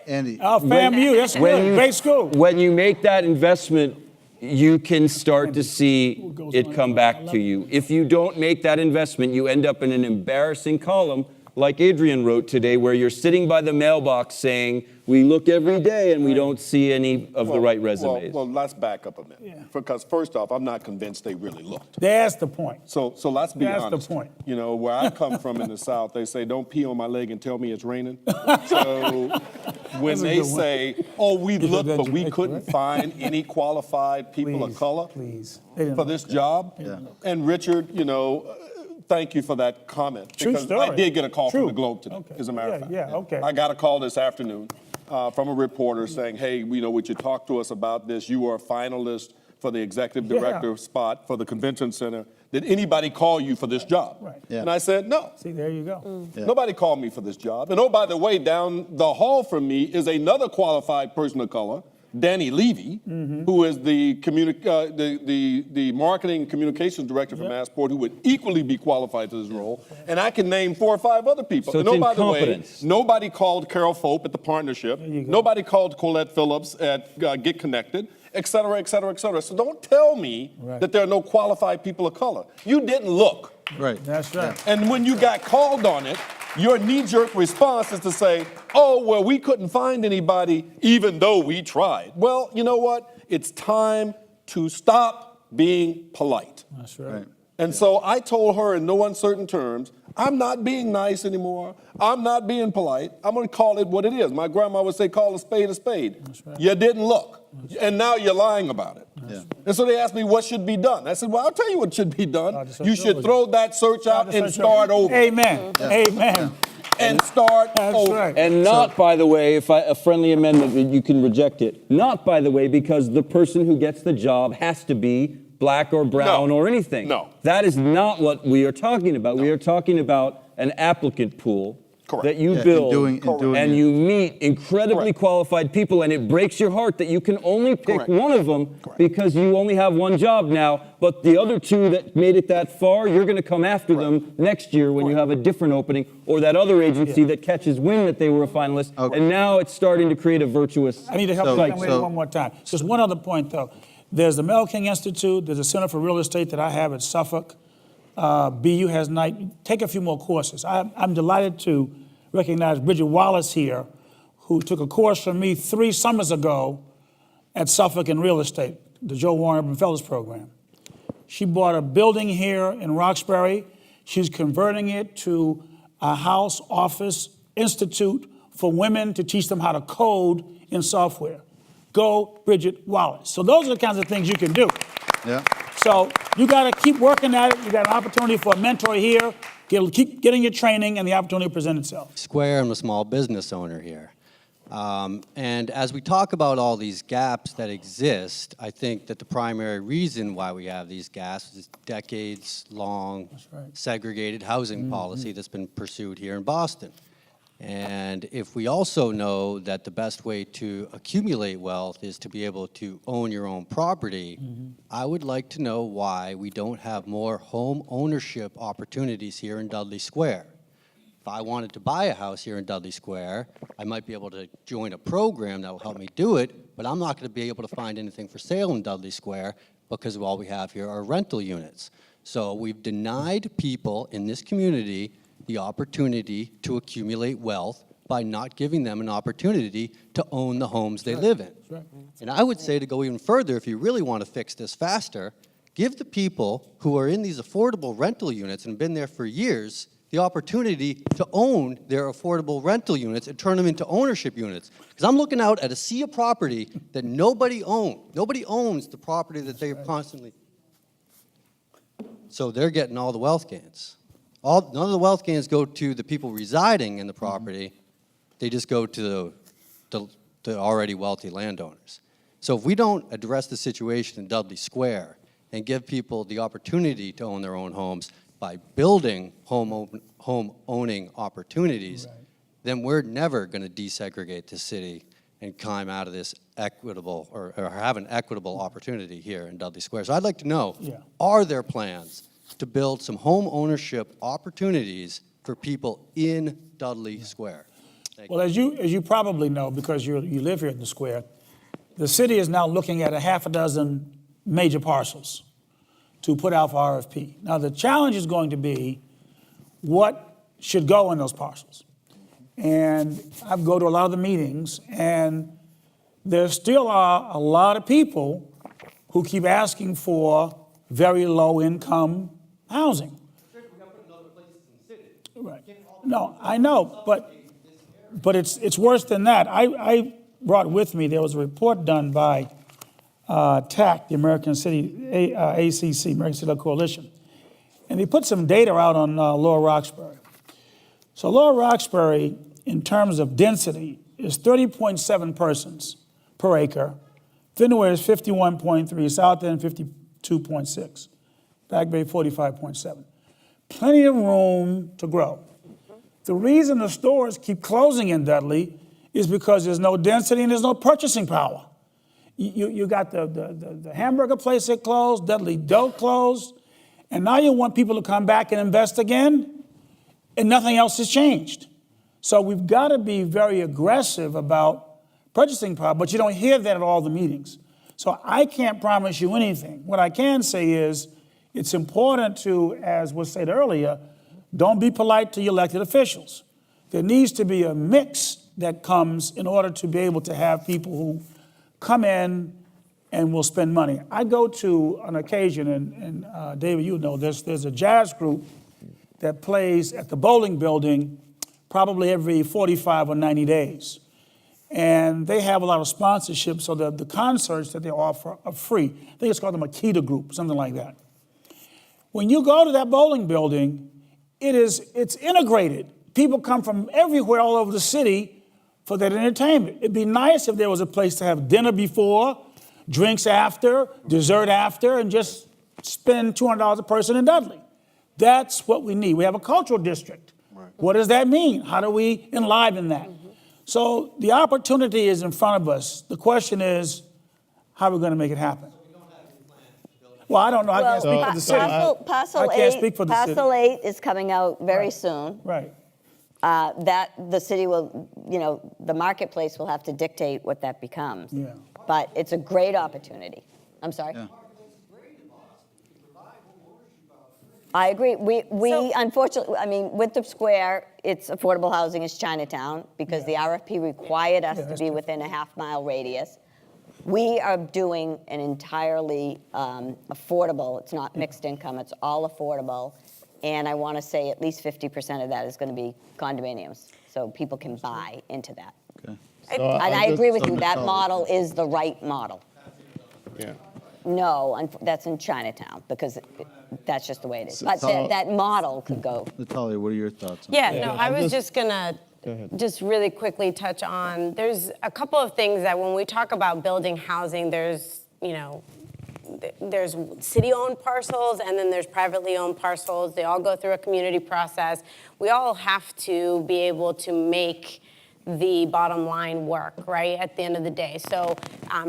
Speaker 2: Andy.
Speaker 6: FAMU, that's good. Great school.
Speaker 1: When you make that investment, you can start to see it come back to you. If you don't make that investment, you end up in an embarrassing column like Adrian wrote today, where you're sitting by the mailbox saying, we look every day and we don't see any of the right resumes.
Speaker 4: Well, let's back up a minute. Because first off, I'm not convinced they really looked.
Speaker 6: That's the point.
Speaker 4: So let's be honest.
Speaker 6: That's the point.
Speaker 4: You know, where I come from in the South, they say, don't pee on my leg and tell me it's raining. So when they say, oh, we looked, but we couldn't find any qualified people of color for this job. And Richard, you know, thank you for that comment.
Speaker 6: True
Speaker 4: because
Speaker 6: story.
Speaker 4: I did get a call from the Globe today, as a matter of fact. I got a call this afternoon from a reporter saying, hey, you know, would you talk to us about this? You are a finalist for the executive director spot for the convention center. Did anybody call you for this job? And I said, no.
Speaker 6: See, there you go.
Speaker 4: Nobody called me for this job. And oh, by the way, down the hall from me is another qualified person of color, Danny Levy, who is the marketing communications director for Massport, who would equally be qualified to this role. And I can name 4 or 5 other people.
Speaker 1: So
Speaker 4: and
Speaker 1: it's
Speaker 4: oh, by the way,
Speaker 1: incompetence.
Speaker 4: nobody called Carol Fope at the partnership. Nobody called Colette Phillips at Get Connected, et cetera, et cetera, et cetera. So don't tell me that there are no qualified people of color. You didn't look.
Speaker 2: Right.
Speaker 6: That's right.
Speaker 4: And when you got called on it, your knee-jerk response is to say, oh, well, we couldn't find anybody even though we tried. Well, you know what? It's time to stop being polite.
Speaker 6: That's right.
Speaker 4: And so I told her in no uncertain terms, I'm not being nice anymore. I'm not being polite. I'm going to call it what it is. My grandma would say, call a spade a spade.
Speaker 6: Right.
Speaker 4: You didn't look. And now you're lying about it. And so they asked me what should be done. I said, well, I'll tell you what should be done. You should throw that search out and start over.
Speaker 6: Amen. Amen.
Speaker 4: And start over.
Speaker 6: Right.
Speaker 1: And not, by the way, if a friendly amendment, you can reject it. Not, by the way, because the person who gets the job has to be black or brown or anything.
Speaker 4: No.
Speaker 1: That is not what we are talking about. We are talking about an applicant pool
Speaker 4: Correct.
Speaker 1: that you
Speaker 2: Yeah, in
Speaker 1: build,
Speaker 2: doing
Speaker 1: and
Speaker 2: it.
Speaker 1: you meet incredibly
Speaker 4: Correct.
Speaker 1: qualified people, and it breaks your heart that you can only pick
Speaker 4: Correct.
Speaker 1: one of them
Speaker 4: Correct.
Speaker 1: because you only have one job now, but the other two that made it that far, you're going to come after them next year when you have a different opening, or that other agency that catches wind that they were a finalist, and now it's starting to create a virtuous
Speaker 6: I need to help
Speaker 2: So-
Speaker 6: you young lady
Speaker 2: so-
Speaker 6: one more time. Just one other point, though. There's the Mel King Institute, there's a Center for Real Estate that I have at Suffolk. BU has night. Take a few more courses. I'm delighted to recognize Bridget Wallace here, who took a course from me 3 summers ago at Suffolk in real estate, the Joe Warren Urban Fellows Program. She bought a building here in Roxbury. She's converting it to a house office institute for women to teach them how to code in software. Go, Bridget Wallace. So those are the kinds of things you can do.
Speaker 2: Yeah.
Speaker 6: So you got to keep working at it. You got an opportunity for a mentor here. Keep getting your training, and the opportunity will present itself.
Speaker 10: Square, I'm a small business owner here. And as we talk about all these gaps that exist, I think that the primary reason why we have these gaps is decades-long segregated housing policy that's been pursued here in Boston. And if we also know that the best way to accumulate wealth is to be able to own your own property, I would like to know why we don't have more home ownership opportunities here in Dudley Square. If I wanted to buy a house here in Dudley Square, I might be able to join a program that will help me do it, but I'm not going to be able to find anything for sale in Dudley Square because all we have here are rental units. So we've denied people in this community the opportunity to accumulate wealth by not giving them an opportunity to own the homes they live in. And I would say, to go even further, if you really want to fix this faster, give the people who are in these affordable rental units and been there for years the opportunity to own their affordable rental units and turn them into ownership units. Because I'm looking out at a sea of property that nobody owns. Nobody owns the property that they're constantly. So they're getting all the wealth gains. None of the wealth gains go to the people residing in the property. They just go to the already wealthy landowners. So if we don't address the situation in Dudley Square and give people the opportunity to own their own homes by building home owning opportunities, then we're never going to desegregate the city and climb out of this equitable or have an equitable opportunity here in Dudley Square. So I'd like to know, are there plans to build some home ownership opportunities for people in Dudley Square?
Speaker 6: Well, as you probably know, because you live here in the square, the city is now looking at a half a dozen major parcels to put out for RFP. Now, the challenge is going to be what should go in those parcels. And I go to a lot of the meetings, and there still are a lot of people who keep asking for very low-income housing. Right. No, I know, but it's worse than that. I brought with me, there was a report done by TAC, the American City, ACC, American City Coalition, and they put some data out on Lower Roxbury. So Lower Roxbury, in terms of density, is 30.7 persons per acre. Fenway is 51.3, South End 52.6, Back Bay 45.7. Plenty of room to grow. The reason the stores keep closing in Dudley is because there's no density and there's no purchasing power. You got the hamburger place that closed, Dudley Dough closed, and now you want people to come back and invest again, and nothing else has changed. So we've got to be very aggressive about purchasing power, but you don't hear that at all the meetings. So I can't promise you anything. What I can say is it's important to, as was said earlier, don't be polite to your elected officials. There needs to be a mix that comes in order to be able to have people who come in and will spend money. I go to an occasion, and David, you know, there's a jazz group that plays at the bowling building probably every 45 or 90 days. And they have a lot of sponsorship, so the concerts that they offer are free. I think it's called the Makita Group, something like that. When you go to that bowling building, it's integrated. People come from everywhere all over the city for that entertainment. It'd be nice if there was a place to have dinner before, drinks after, dessert after, and just spend $200 a person in Dudley. That's what we need. We have a cultural district. What does that mean? How do we enliven that? So the opportunity is in front of us. The question is, how are we going to make it happen? Well, I don't know. I can't speak for the city.
Speaker 5: Parcel
Speaker 6: I can't speak for the city.
Speaker 5: Parcel 8 is coming out very soon.
Speaker 6: Right.
Speaker 5: That the city will, the marketplace will have to dictate what that becomes.
Speaker 6: Yeah.
Speaker 5: But it's a great opportunity. I'm sorry?
Speaker 2: Yeah.
Speaker 5: I agree. We unfortunately, I mean, with the square, it's affordable housing is Chinatown because the RFP required us to be within a half-mile radius. We are doing an entirely affordable, it's not mixed income, it's all affordable. And I want to say at least 50% of that is going to be condominiums, so people can buy into that.
Speaker 2: Okay.
Speaker 5: And I agree with you, that
Speaker 2: Natalia.
Speaker 5: model is the right model.
Speaker 7: Yeah.
Speaker 5: No, that's in Chinatown, because that's just the way it is. But
Speaker 2: So-
Speaker 5: that model could go.
Speaker 2: Natalia, what are your thoughts on
Speaker 3: Yeah, no, I was just gonna
Speaker 7: ahead.
Speaker 3: just really quickly touch on, there's a couple of things that when we talk about building housing, there's city-owned parcels and then there's privately owned parcels. They all go through a community process. We all have to be able to make the bottom line work, right, at the end of the day. So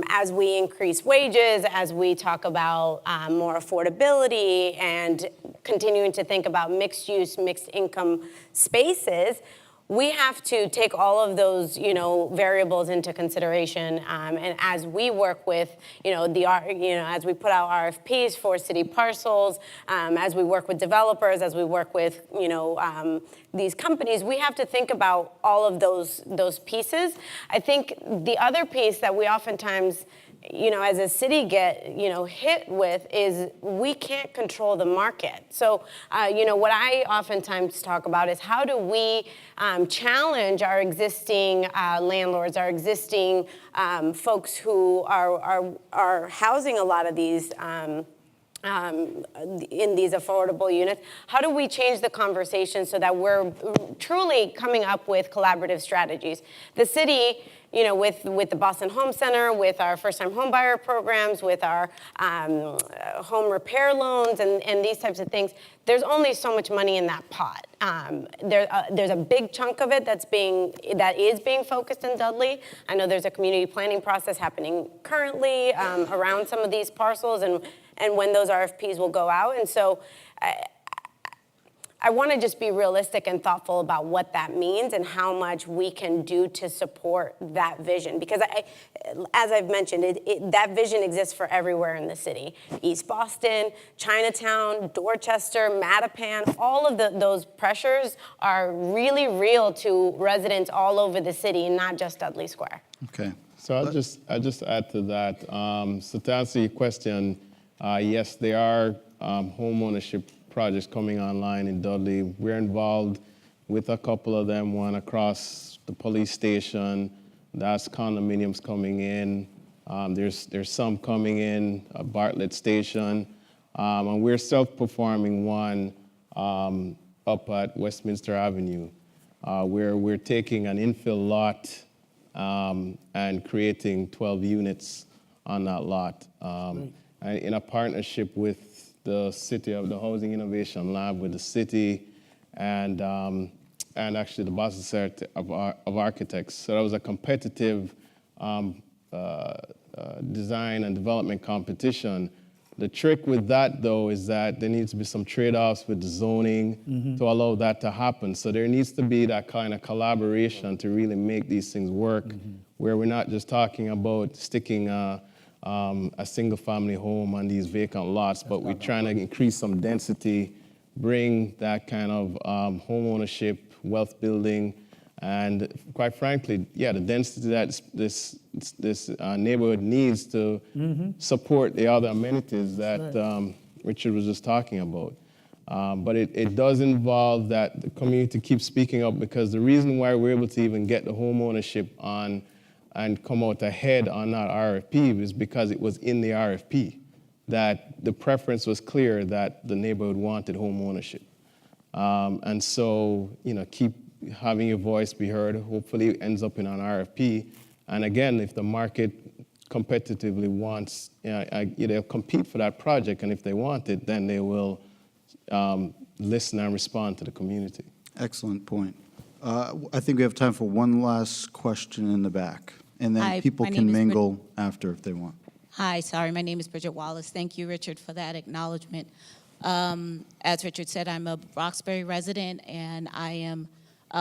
Speaker 3: as we increase wages, as we talk about more affordability and continuing to think about mixed use, mixed income spaces, we have to take all of those, variables into consideration. And as we work with, as we put out RFPs for city parcels, as we work with developers, as we work with, these companies, we have to think about all of those pieces. I think the other piece that we oftentimes, as a city get, hit with is we can't control the market. So, what I oftentimes talk about is how do we challenge our existing landlords, our existing folks who are housing a lot of these in these affordable units. How do we change the conversation so that we're truly coming up with collaborative strategies? The city, with the Boston Home Center, with our first-time homebuyer programs, with our home repair loans, and these types of things, there's only so much money in that pot. There's a big chunk of it that is being focused in Dudley. I know there's a community planning process happening currently around some of these parcels, and when those RFPs will go out. And so I want to just be realistic and thoughtful about what that means and how much we can do to support that vision. Because as I've mentioned, that vision exists for everywhere in the city. East Boston, Chinatown, Dorchester, Mattapan, all of those pressures are really real to residents all over the city, not just Dudley Square.
Speaker 2: Okay.
Speaker 7: So I'll just add to that. So to answer your question, yes, there are home ownership projects coming online in Dudley. We're involved with a couple of them, one across the police station. That's condominiums coming in. There's some coming in Bartlett Station. And we're self-performing one up at Westminster Avenue, where we're taking an infill lot and creating 12 units on that lot. And in a partnership with the city of the Housing Innovation Lab, with the city, and actually the Boston Society of Architects. So that was a competitive design and development competition. The trick with that, though, is that there needs to be some trade-offs with the zoning to allow that to happen. So there needs to be that kind of collaboration to really make these things work, where we're not just talking about sticking a single-family home on these vacant lots, but we're trying to increase some density, bring that kind of home ownership, wealth building, and quite frankly, the density that this neighborhood needs to support the other amenities that Richard was just talking about. But it does involve that the community keeps speaking up, because the reason why we're able to even get the home ownership on and come out ahead on that RFP is because it was in the RFP that the preference was clear that the neighborhood wanted home ownership. And so, keep having your voice be heard. Hopefully it ends up in an RFP. And again, if the market competitively wants, they'll compete for that project, and if they want it, then they will listen and respond to the community.
Speaker 2: Excellent point. I think we have time for one last question in the back, and then
Speaker 11: Hi,
Speaker 2: people
Speaker 11: my
Speaker 2: can
Speaker 11: name is Brit-
Speaker 2: mingle after if they want.
Speaker 11: Hi, sorry, my name is Bridget Wallace. Thank you, Richard, for that acknowledgement. As Richard said, I'm a Roxbury resident, and I am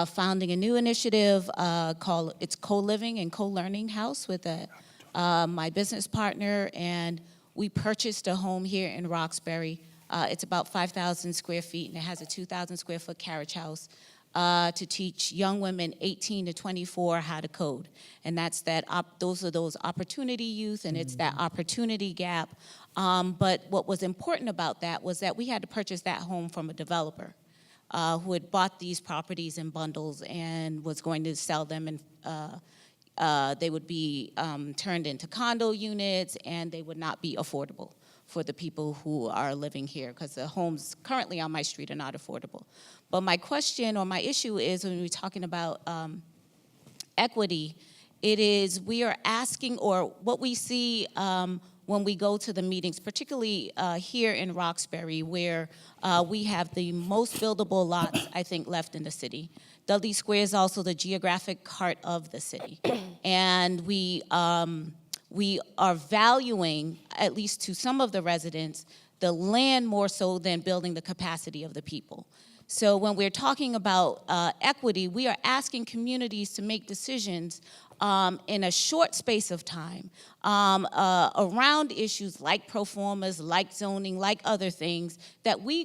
Speaker 11: founding a new initiative called it's Co-Living and Co-Learning House with my business partner, and we purchased a home here in Roxbury. It's about 5,000 square feet, and it has a 2,000 square foot carriage house to teach young women 18 to 24 how to code. And that's those are those opportunity youth, and it's that opportunity gap. But what was important about that was that we had to purchase that home from a developer who had bought these properties in bundles and was going to sell them, and they would be turned into condo units, and they would not be affordable for the people who are living here, because the homes currently on my street are not affordable. But my question or my issue is, when we're talking about equity, it is we are asking, or what we see when we go to the meetings, particularly here in Roxbury, where we have the most buildable lots, I think, left in the city. Dudley Square is also the geographic heart of the city. And we are valuing, at least to some of the residents, the land more so than building the capacity of the people. So when we're talking about equity, we are asking communities to make decisions in a short space of time around issues like pro formas, like zoning, like other things that we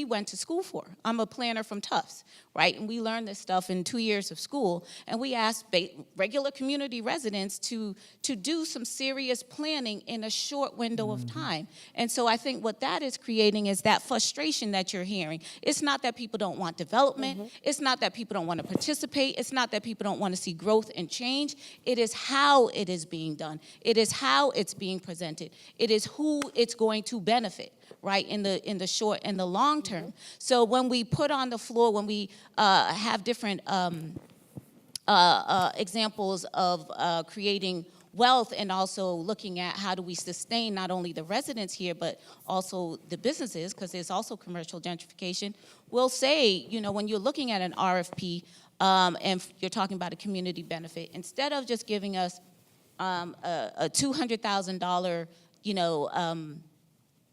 Speaker 11: went to school for. I'm a planner from Tufts, right? And we learned this stuff in 2 years of school, and we asked regular community residents to do some serious planning in a short window of time. And so I think what that is creating is that frustration that you're hearing. It's not that people don't want development. It's not that people don't want to participate. It's not that people don't want to see growth and change. It is how it is being done. It is how it's being presented. It is who it's going to benefit, right, in the short and the long term. So when we put on the floor, when we have different examples of creating wealth and also looking at how do we sustain not only the residents here, but also the businesses, because there's also commercial gentrification, we'll say, you know, when you're looking at an RFP and you're talking about a community benefit, instead of just giving us a $200,000, you know,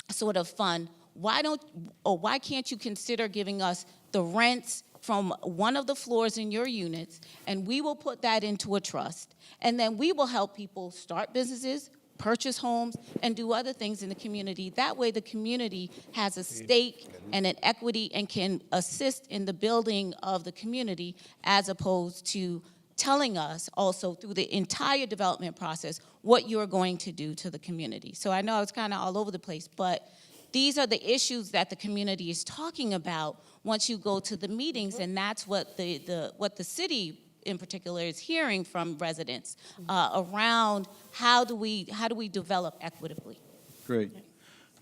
Speaker 11: sort of fund, why can't you consider giving us the rents from one of the floors in your units, and we will put that into a trust, and then we will help people start businesses, purchase homes, and do other things in the community. That way the community has a stake and an equity and can assist in the building of the community, as opposed to telling us also through the entire development process what you're going to do to the community. So I know it's kind of all over the place, but these are the issues that the community is talking about once you go to the meetings, and that's what the city in particular is hearing from residents around how do we develop equitably.
Speaker 2: Great.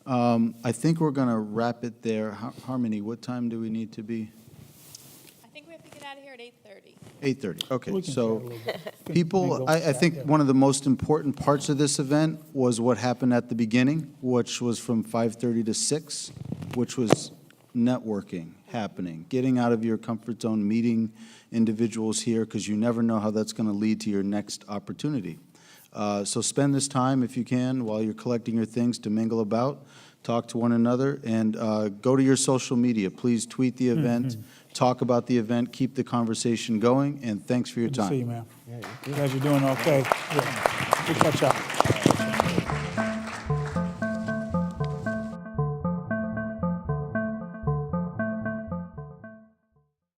Speaker 2: I think we're going to wrap it there. Harmony, what time do we need to be?
Speaker 12: I think we have to get out of here at 8:30.
Speaker 2: 8:30, okay.
Speaker 6: We can
Speaker 2: So
Speaker 6: chat a little bit.
Speaker 2: people, I think one of the most important parts of this event was what happened at the beginning, which was from 5:30 to 6, which was networking happening, getting out of your comfort zone, meeting individuals here, because you never know how that's going to lead to your next opportunity. So spend this time, if you can, while you're collecting your things, to mingle about, talk to one another, and go to your social media. Please tweet the event, talk about the event, keep the conversation going, and thanks for your
Speaker 6: Good to see you,
Speaker 2: time.
Speaker 6: man. Glad you're doing okay. Yeah. We'll catch up.